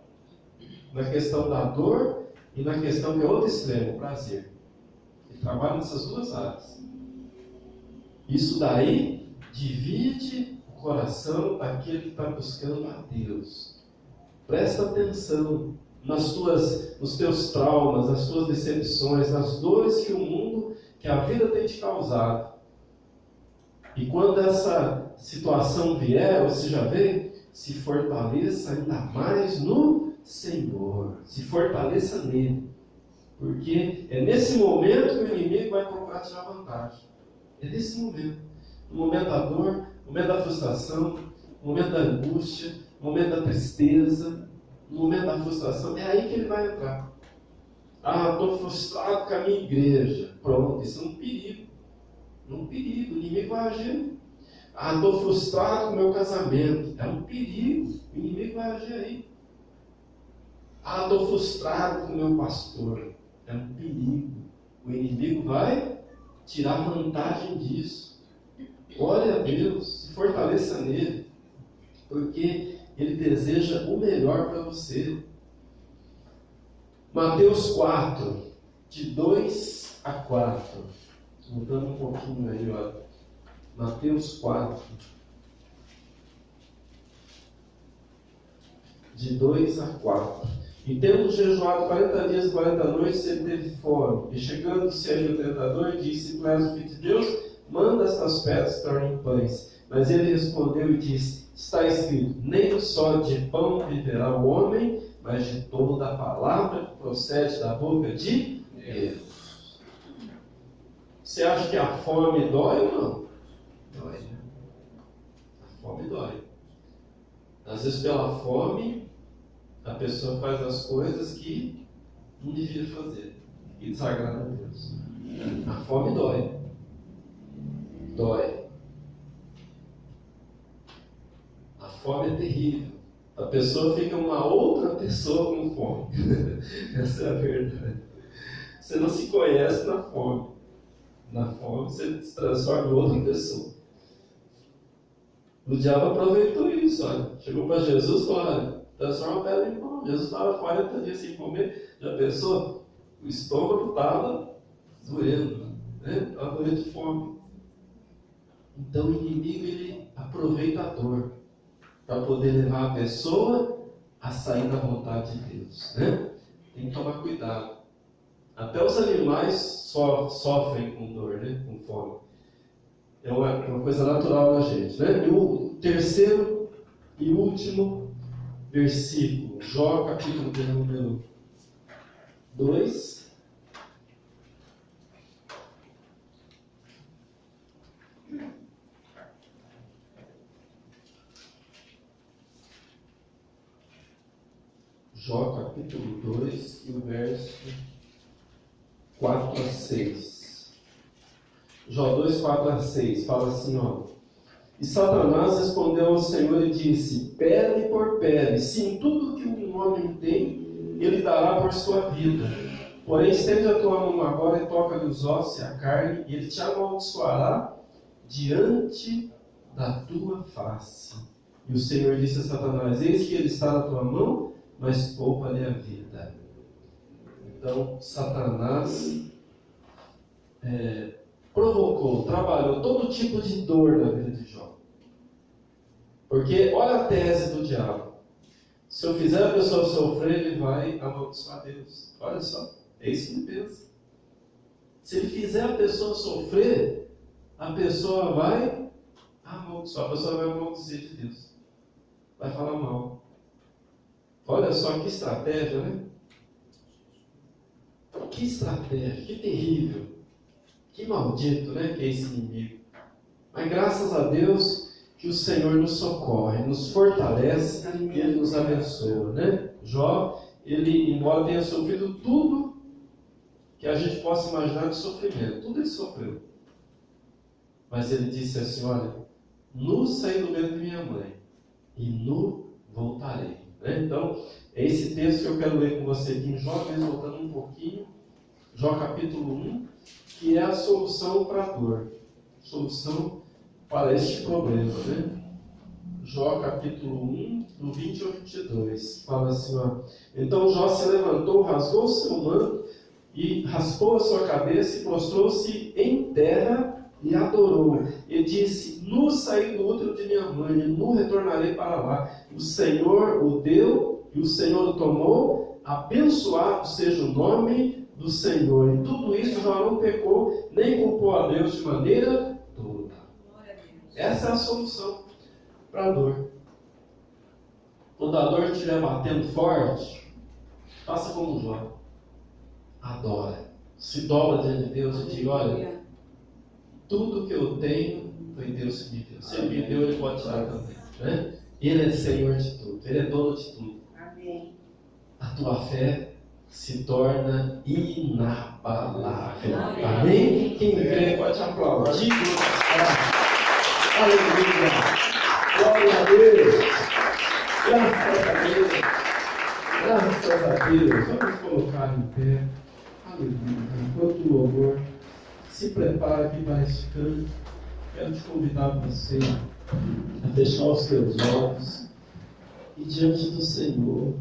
Speaker 2: na questão da dor e na questão que é outro extremo, o prazer. Ele trabalha nessas duas áreas. Isso daí divide o coração daquele que está buscando a Deus. Presta atenção nos teus traumas, nas tuas decepções, nas dores que o mundo, que a vida tem te causado. E quando essa situação vier, ou se já veio, se fortaleça ainda mais no Senhor. Se fortaleça nele. Porque é nesse momento que o inimigo vai procurar tirar vantagem. É nesse momento. No momento da dor, no momento da frustração, no momento da angústia, no momento da tristeza, no momento da frustração, é aí que ele vai entrar. Ah, estou frustrado com a minha igreja. Pronto, isso é um perigo. Um perigo, o inimigo vai agir. Ah, estou frustrado com o meu casamento. É um perigo, o inimigo vai agir aí. Ah, estou frustrado com o meu pastor. É um perigo. O inimigo vai tirar vantagem disso. Glória a Deus, se fortaleça nele, porque ele deseja o melhor para você. Mateus 4, de 2 a 4. Mudando um pouquinho aí, ó. Mateus 4, de 2 a 4. E tendo jejuado 40 dias e 40 noites, ele teve fome. E chegando-se aí o tentador, disse: Tu és o Filho de Deus, manda estas pedras se tornem pães. Mas ele respondeu e disse: Está escrito, nem só de pão viverá o homem, mas de toda a palavra que procede da boca de Deus. Você acha que a fome dói ou não? Dói. A fome dói. Às vezes pela fome, a pessoa faz as coisas que não devia fazer e desagrada a Deus. A fome dói. Dói. A fome é terrível. A pessoa fica uma outra pessoa com fome. Essa é a verdade. Você não se conhece na fome. Na fome você se transforma em outra pessoa. O diabo aproveitou isso, olha. Chegou para Jesus e falou: olha, transforma a pedra em pão. Jesus estava 40 dias sem comer. Já pensou? O estômago estava doendo, né? Estava doendo de fome. Então o inimigo, ele aproveita a dor para poder levar a pessoa a sair da vontade de Deus, né? Tem que tomar cuidado. Até os animais sofrem com dor, né? Com fome. É uma coisa natural da gente, né? E o terceiro e último versículo, Jó, capítulo de número 2. Jó, capítulo 2, e o verso 4 a 6. Jó 2, 4 a 6, fala assim, ó. E Satanás respondeu ao Senhor e disse: pele por pele, sim, tudo que um homem tem, ele dará por sua vida. Porém, estende a tua mão agora e toca-lhe os ossos e a carne, e ele te amaldiçoará diante da tua face. E o Senhor disse a Satanás: eis que ele está na tua mão, mas poupa-lhe a vida. Então, Satanás provocou, trabalhou todo tipo de dor na vida de Jó. Porque olha a tese do diabo. Se eu fizer a pessoa sofrer, ele vai amaldiçoar Deus. Olha só, é isso que ele pensa. Se ele fizer a pessoa sofrer, a pessoa vai amaldiçoar, a pessoa vai maldizer de Deus. Vai falar mal. Olha só que estratégia, né? Que estratégia, que terrível. Que maldito, né, que é esse inimigo. Mas graças a Deus que o Senhor nos socorre, nos fortalece e Ele nos abençoa, né? Jó, ele, embora tenha sofrido tudo que a gente possa imaginar de sofrimento. Tudo ele sofreu. Mas ele disse assim, olha, nu saí do ventre de minha mãe e nu voltarei. Então, é esse texto que eu quero ler com você aqui em Jó, mesmo voltando um pouquinho. Jó capítulo 1, que é a solução para a dor. Solução para este problema, Jó capítulo 1, do 20 ao 22. Fala assim, então Jó se levantou, rasgou seu manto e raspou a sua cabeça e prostrou-se em terra e adorou. E disse, nu saí do útero de minha mãe, e nu retornarei para lá. O Senhor o deu e o Senhor o tomou. Abençoado seja o nome do Senhor. E tudo isso Jó não pecou, nem culpou a Deus de maneira toda. Essa é a solução para a dor. Quando a dor estiver batendo forte, faça como Jó. Adora. Se dobra diante de Deus e diga, olha, tudo que eu tenho foi Deus que me deu. Se Ele me deu, Ele pode tirar também. Ele é Senhor de tudo. Ele é dono de tudo.
Speaker 4: Amém.
Speaker 2: A tua fé se torna inabalável. Amém? Quem crê pode aplaudir. Aleluia. Glória a Deus. Graças a Deus. Graças a Deus. Vamos colocar em pé. Aleluia. Enquanto o louvor se prepara aqui para esse canto, quero te convidar você a fechar os teus olhos e diante do Senhor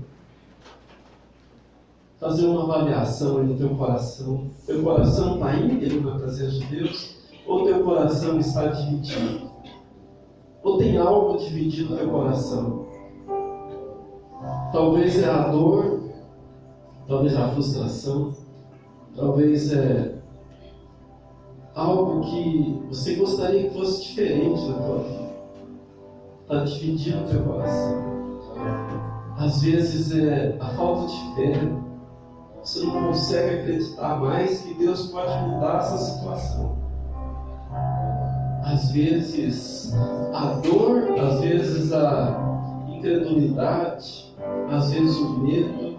Speaker 2: fazer uma avaliação aí no teu coração. Teu coração está íntegro na presença de Deus ou teu coração está dividido? Ou tem algo dividido no teu coração? Talvez é a dor, talvez é a frustração, talvez é algo que você gostaria que fosse diferente na tua vida. Está dividindo o teu coração. Às vezes é a falta de fé. Você não consegue acreditar mais que Deus pode mudar essa situação. Às vezes a dor, às vezes a incredulidade, às vezes o medo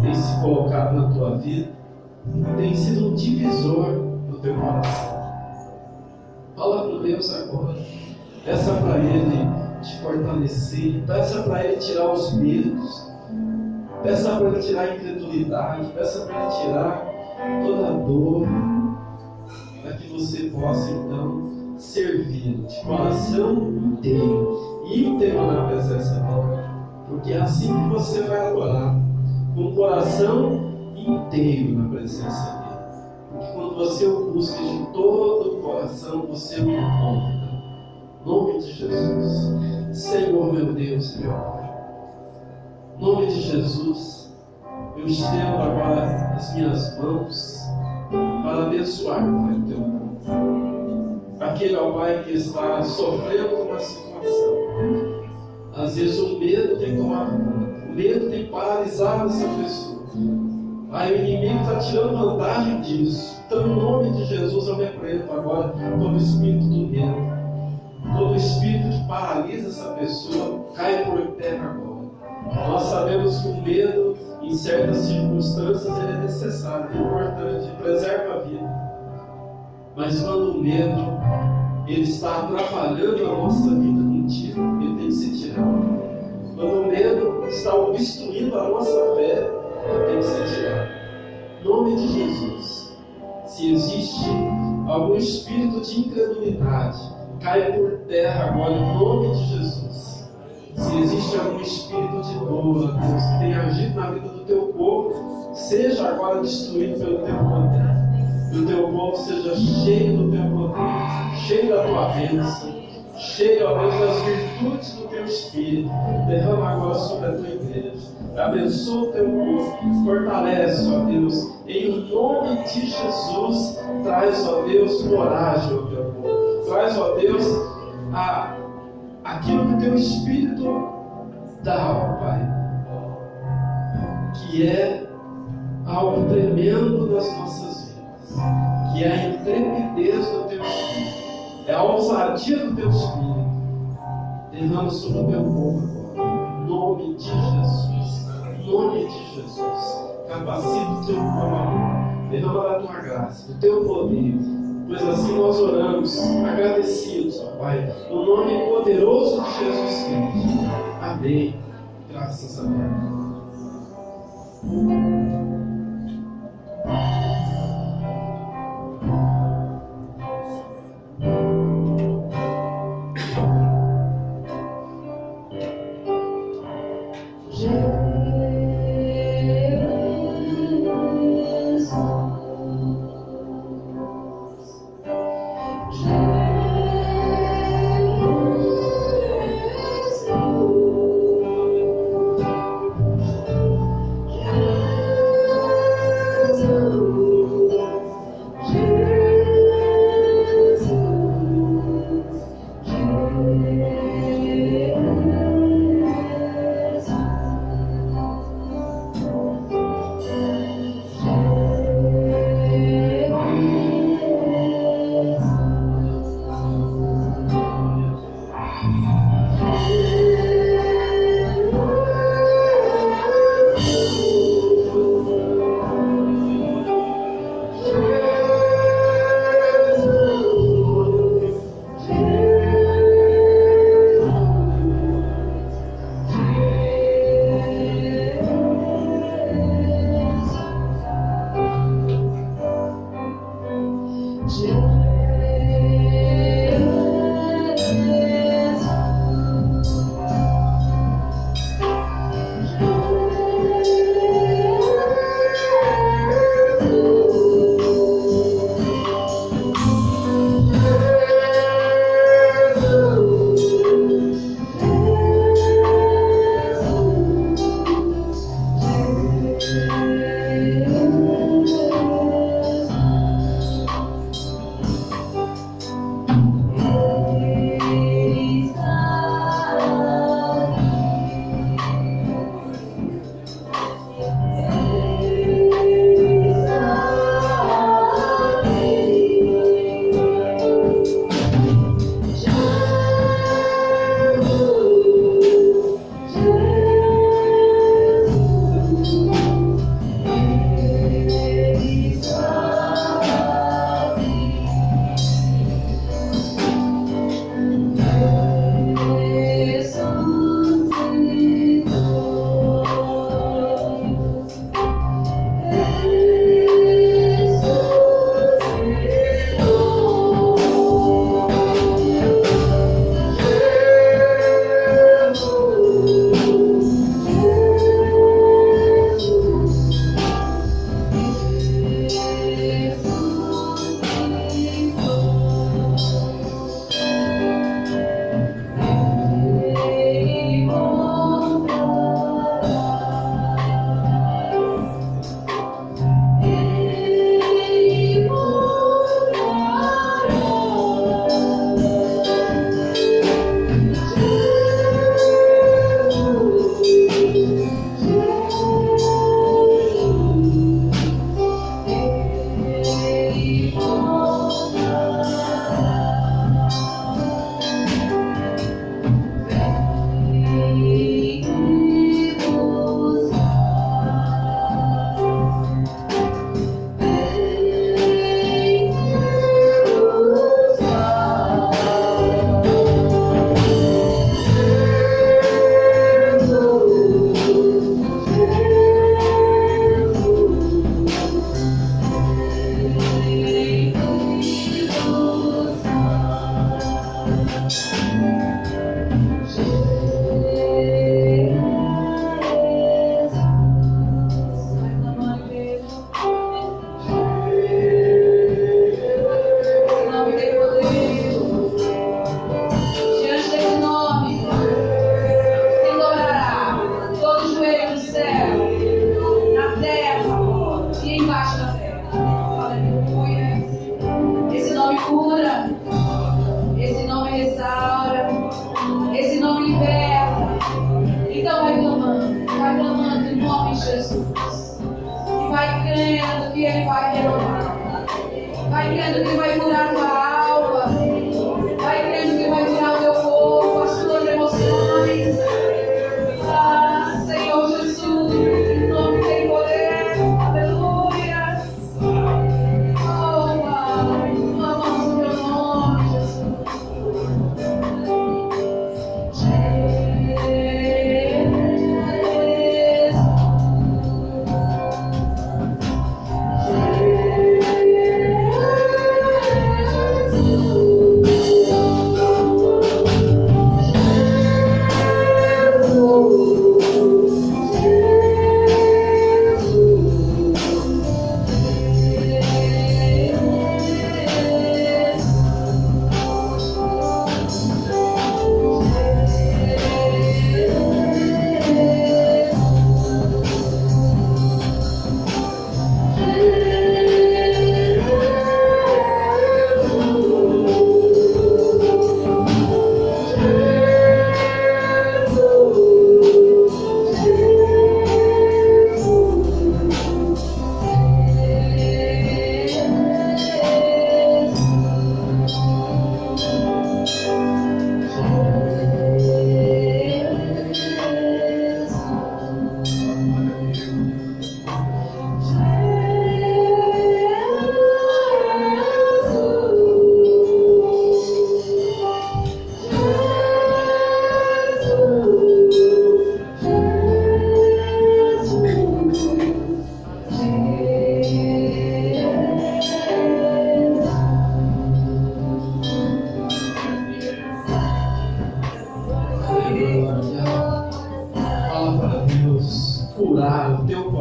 Speaker 2: tem se colocado na tua vida, tem sido um divisor no teu coração. Fala com Deus agora. Peça para Ele te fortalecer. Peça para Ele tirar os medos. Peça para Ele tirar a incredulidade. Peça para Ele tirar toda a dor. Para que você possa então servir de coração inteiro. Íntegro na presença dele. Porque é assim que você vai adorar. Com o coração inteiro na presença dele. Porque quando você o busca de todo o coração, você o encontra. Em nome de Jesus. Senhor meu Deus e meu Pai. Em nome de Jesus, eu estendo agora as minhas mãos para abençoar, Pai, o teu povo. Aquele, ó Pai, que está sofrendo uma situação. Às vezes o medo tem tomado conta. O medo tem paralisado essa pessoa. Pai, o inimigo está tirando vantagem disso. Então, em nome de Jesus, eu repreendo agora todo espírito do medo. Todo espírito que paralisa essa pessoa, cai por terra agora. Nós sabemos que o medo, em certas circunstâncias, ele é necessário, é importante, preserva a vida. Mas quando o medo ele está atrapalhando a nossa vida contigo, ele tem que ser tirado. Quando o medo está obstruindo a nossa fé, ele tem que ser tirado. Em nome de Jesus, se existe algum espírito de incredulidade, cai por terra agora em nome de Jesus. Se existe algum espírito de dor, Deus, que tem agido na vida do teu povo, seja agora destruído pelo teu poder. Que o teu povo seja cheio do teu poder, cheio da tua bênção, cheio, ó Deus, das virtudes do teu Espírito. Derrama agora sobre a tua igreja. Abençoa o teu povo, fortalece, ó Deus, em nome de Jesus. Traz, ó Deus, coragem ao teu povo. Traz, ó Deus, aquilo que o teu Espírito dá, ó Pai, que é algo tremendo nas nossas vidas, que é a intrepidez do teu Espírito, é a ousadia do teu Espírito. Derrama sobre o teu povo agora, em nome de Jesus, em nome de Jesus. Capacita o teu povo, derrama da tua graça, do teu poder, pois assim nós oramos, agradecidos, ó Pai, no nome poderoso de Jesus Cristo. Amém. Graças a Deus.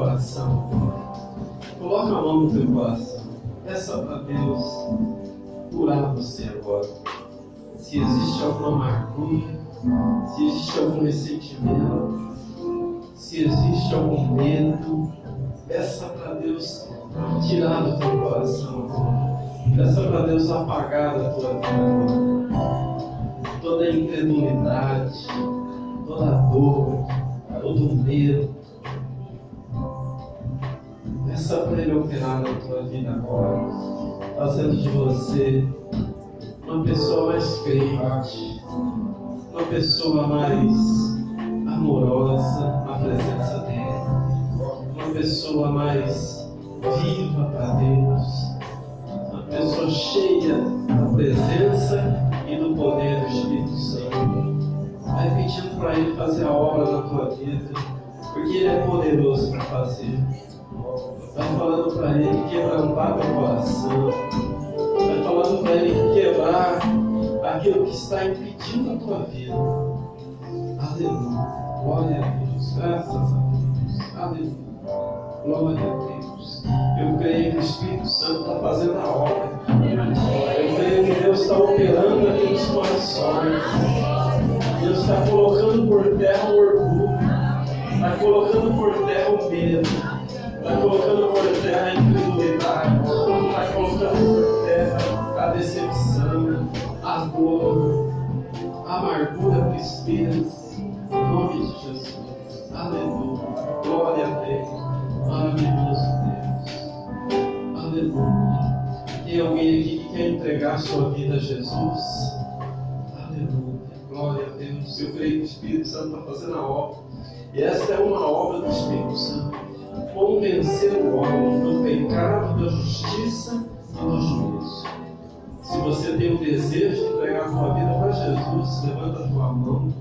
Speaker 2: coração. Coloca a mão no teu coração. Peça para Deus curar você agora. Se existe alguma amargura, se existe algum ressentimento, se existe algum medo, peça para Deus tirar do teu coração. Peça para Deus apagar da tua vida toda a incredulidade, toda a dor, todo o medo. Peça para Ele operar na tua vida agora, fazendo de você uma pessoa mais crente, uma pessoa mais amorosa na presença dEle, uma pessoa mais viva para Deus, uma pessoa cheia da presença e do poder do Espírito Santo. Vai pedindo para Ele fazer a obra na tua vida, porque Ele é poderoso para fazer. Vai falando para Ele quebrantar teu coração. Vai falando para Ele quebrar aquilo que está impedindo a tua vida. Aleluia. Glória a Deus. Graças a Deus. Aleluia. Glória a Deus. Eu creio que o Espírito Santo está fazendo a obra. Eu creio que Deus está operando aqui nos corações. Deus está colocando por terra o orgulho. Está colocando por terra o medo. Está colocando por terra a incredulidade. Está colocando por terra a decepção, a dor, a amargura, a tristeza. Em nome de Jesus. Aleluia. Glória a Deus. Maravilhoso Deus. Aleluia. Tem alguém aqui que quer entregar a sua vida a Jesus? Aleluia. Glória a Deus. Eu creio que o Espírito Santo está fazendo a obra. E esta é uma obra do Espírito Santo. Convencer o homem do pecado, da justiça e do juízo. Se você tem o desejo de entregar a sua vida para Jesus, levanta a tua mão.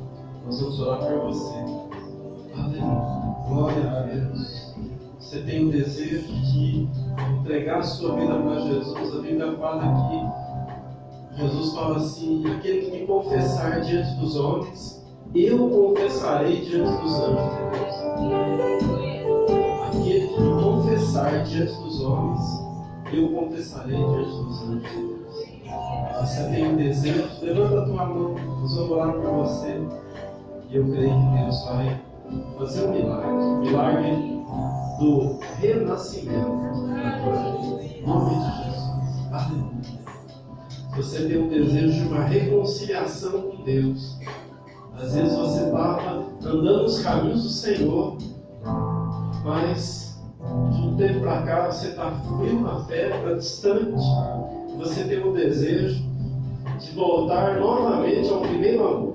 Speaker 2: Nós vamos orar por você. Aleluia. Glória a Deus. Você tem o desejo de entregar a sua vida para Jesus. A Bíblia fala que Jesus fala assim: aquele que me confessar diante dos homens, eu confessarei diante dos anjos de Deus. Aquele que me confessar diante dos homens, eu confessarei diante dos anjos de Deus. Você tem um desejo? Levanta a tua mão, nós vamos orar por você. E eu creio que Deus vai fazer um milagre do renascimento na tua vida. Em nome de Jesus. Aleluia. Você tem um desejo de uma reconciliação com Deus. Às vezes você estava andando nos caminhos do Senhor, mas de um tempo para cá você está frio na fé, está distante. Você tem um desejo de voltar novamente ao primeiro amor,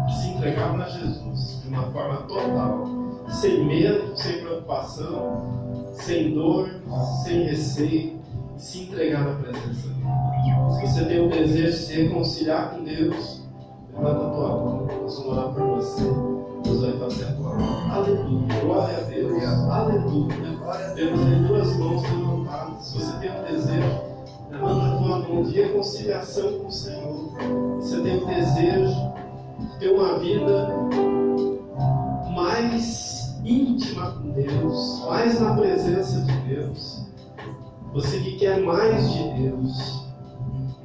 Speaker 2: se entregar para Jesus de uma forma total, sem medo, sem preocupação, sem dor, sem receio, e se entregar na presença dele. Se você tem um desejo de se reconciliar com Deus, levanta a tua mão, nós vamos orar por você. Deus vai fazer a tua mão. Aleluia. Glória a Deus. Aleluia. Temos aí duas mãos levantadas. Se você tem um desejo, levanta a tua mão de reconciliação com o Senhor. Você tem um desejo de ter uma vida mais íntima com Deus, mais na presença de Deus. Você que quer mais de Deus,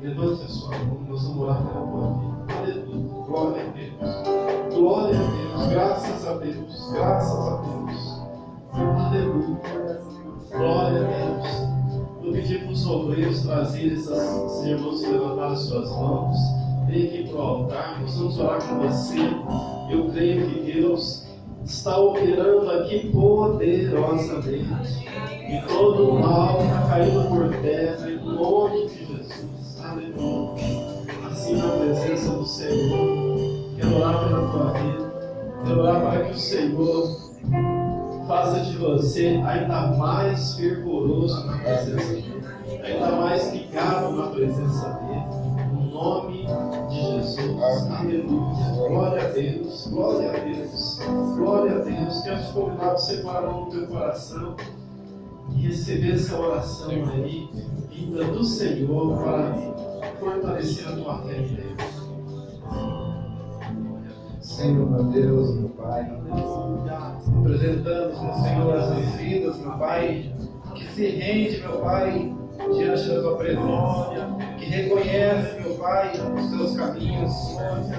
Speaker 2: levante a sua mão, nós vamos orar pela tua vida. Aleluia. Glória a Deus. Glória a Deus. Graças a Deus. Graças a Deus. Aleluia. Glória a Deus. Vou pedir para os obreiros trazerem esses irmãos que levantaram as suas mãos. Vem aqui para o altar. Nós vamos orar com você. Eu creio que Deus está operando aqui poderosamente. E todo o mal está caindo por terra em nome de Jesus. Aleluia. Assim na presença do Senhor. Quero orar pela tua vida. Quero orar para que o Senhor faça de você ainda mais fervoroso na presença dele. Ainda mais ligado na presença dele. No nome de Jesus. Aleluia. Glória a Deus. Glória a Deus. Glória a Deus. Quero te convidar a separar a mão no teu coração e receber essa oração aí, vinda do Senhor, para fortalecer a tua fé em Deus.
Speaker 1: Senhor, meu Deus, meu Pai, apresentamos, meu Senhor, essas vidas, meu Pai, que se rende, meu Pai, diante da Tua presença, que reconhece, meu Pai, os Teus caminhos,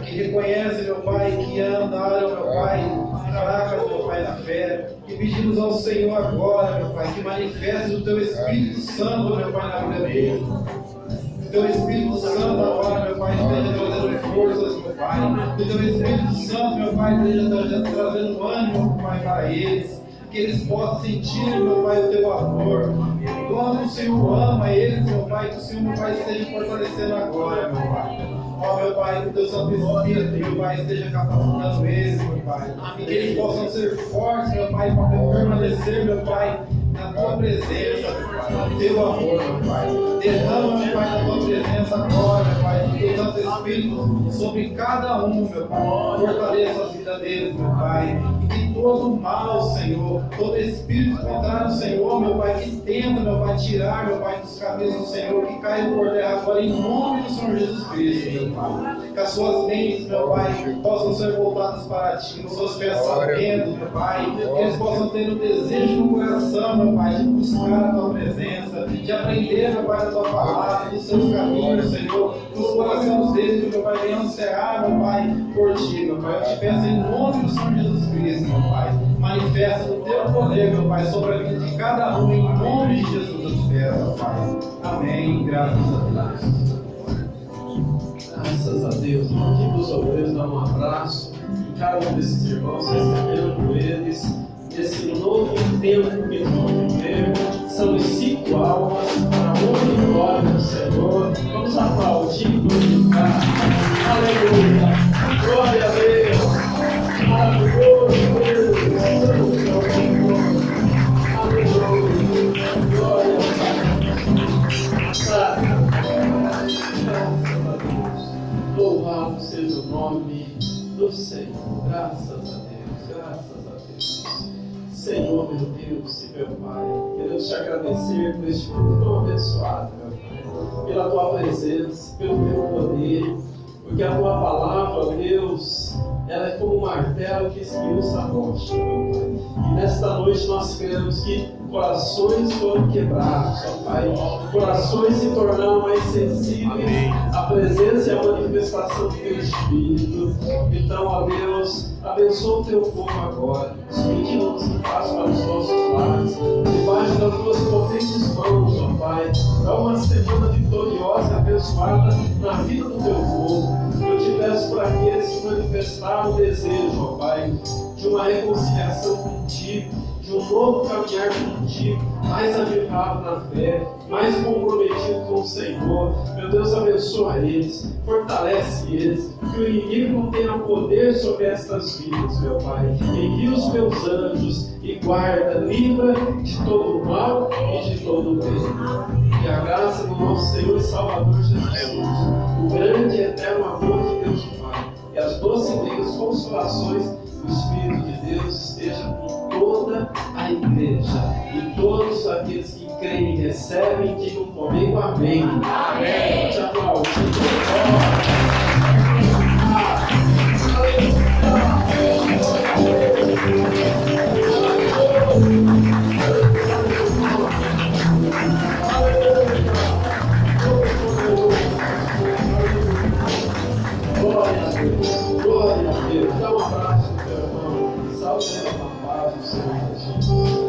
Speaker 1: que reconhece, meu Pai, que andaram, meu Pai, fracas, meu Pai, na fé, e pedimos ao Senhor agora, meu Pai, que manifeste o Teu Espírito Santo, meu Pai, na vida deles. Que Teu Espírito Santo agora, meu Pai, esteja trazendo forças, meu Pai. Que Teu Espírito Santo, meu Pai, esteja trazendo ânimo, meu Pai, para eles. Que eles possam sentir, meu Pai, o Teu amor. Quando o Senhor ama eles, meu Pai, que o Senhor, meu Pai, esteja fortalecendo agora, meu Pai. Ó, meu Pai, que o Teu Santo Espírito, meu Pai, esteja capacitando eles, meu Pai. E que eles possam ser fortes, meu Pai, para permanecer, meu Pai, na Tua presença, meu Pai, no Teu amor, meu Pai. Derrama, meu Pai, na Tua presença agora, meu Pai, o Teu Santo Espírito sobre cada um, meu Pai. Fortaleça a vida deles, meu Pai. E que todo mal, Senhor, todo espírito contrário, Senhor, meu Pai, que tenta, meu Pai, tirar, meu Pai, dos caminhos do Senhor, que caia por terra agora, em nome do Senhor Jesus Cristo, meu Pai. Que as suas mentes, meu Pai, possam ser voltadas para Ti, os seus pensamentos, meu Pai, que eles possam ter o desejo no coração, meu Pai, de buscar a Tua presença, de aprender, meu Pai, da Tua palavra, dos seus caminhos, Senhor, que os corações deles, meu Pai, venham ansiar, meu Pai, por Ti, meu Pai. Eu te peço em nome do Senhor Jesus Cristo, meu Pai. Manifesta o Teu poder, meu Pai, sobre a vida de cada um, em nome de Jesus eu te peço, meu Pai. Amém. Graças a Deus.
Speaker 2: Graças a Deus. Aqui para os obreiros dar um abraço em cada um desses irmãos, recebendo eles nesse novo tempo que vão viver. São os 5 almas para a honra e glória do Senhor. Vamos aplaudir e glorificar. Aleluia. Glória a Deus. Maravilhoso Deus. Aleluia. Glória a Deus. Louvado seja o nome do Senhor. Graças a Deus. Graças a Deus. Senhor, meu Deus e meu Pai, queremos te agradecer por este culto tão abençoado, meu Pai, pela Tua presença, pelo Teu poder, porque a Tua palavra, Deus, ela é como um martelo que esmiuça a rocha, meu Pai. E nesta noite nós cremos que corações foram quebrados, ó Pai, corações se tornaram mais sensíveis à presença e à manifestação do Teu Espírito. Então, ó Deus, abençoa o Teu povo agora. Nós pedimos que faça para os nossos lares, debaixo das Tuas potentes mãos, ó Pai. Dá uma semana vitoriosa e abençoada na vida do Teu povo. Eu te peço para aqueles que manifestaram o desejo, ó Pai, de uma reconciliação contigo, de um novo caminhar contigo, mais avivado na fé, mais comprometido com o Senhor. Meu Deus, abençoa eles, fortalece eles, que o inimigo não tenha poder sobre estas vidas, meu Pai. Envia os Teus anjos e guarda, livra de todo o mal e de todo o bem. Que a graça do nosso Senhor e Salvador Jesus Cristo, o grande e eterno amor de Deus o Pai, e as doceiras consolações do Espírito de Deus estejam com toda a igreja e todos aqueles que creem e recebem, digam comigo amém. Amém. Te aplaudo. Glória a Deus. Dá um abraço no teu irmão. Salve a paz do Senhor Jesus.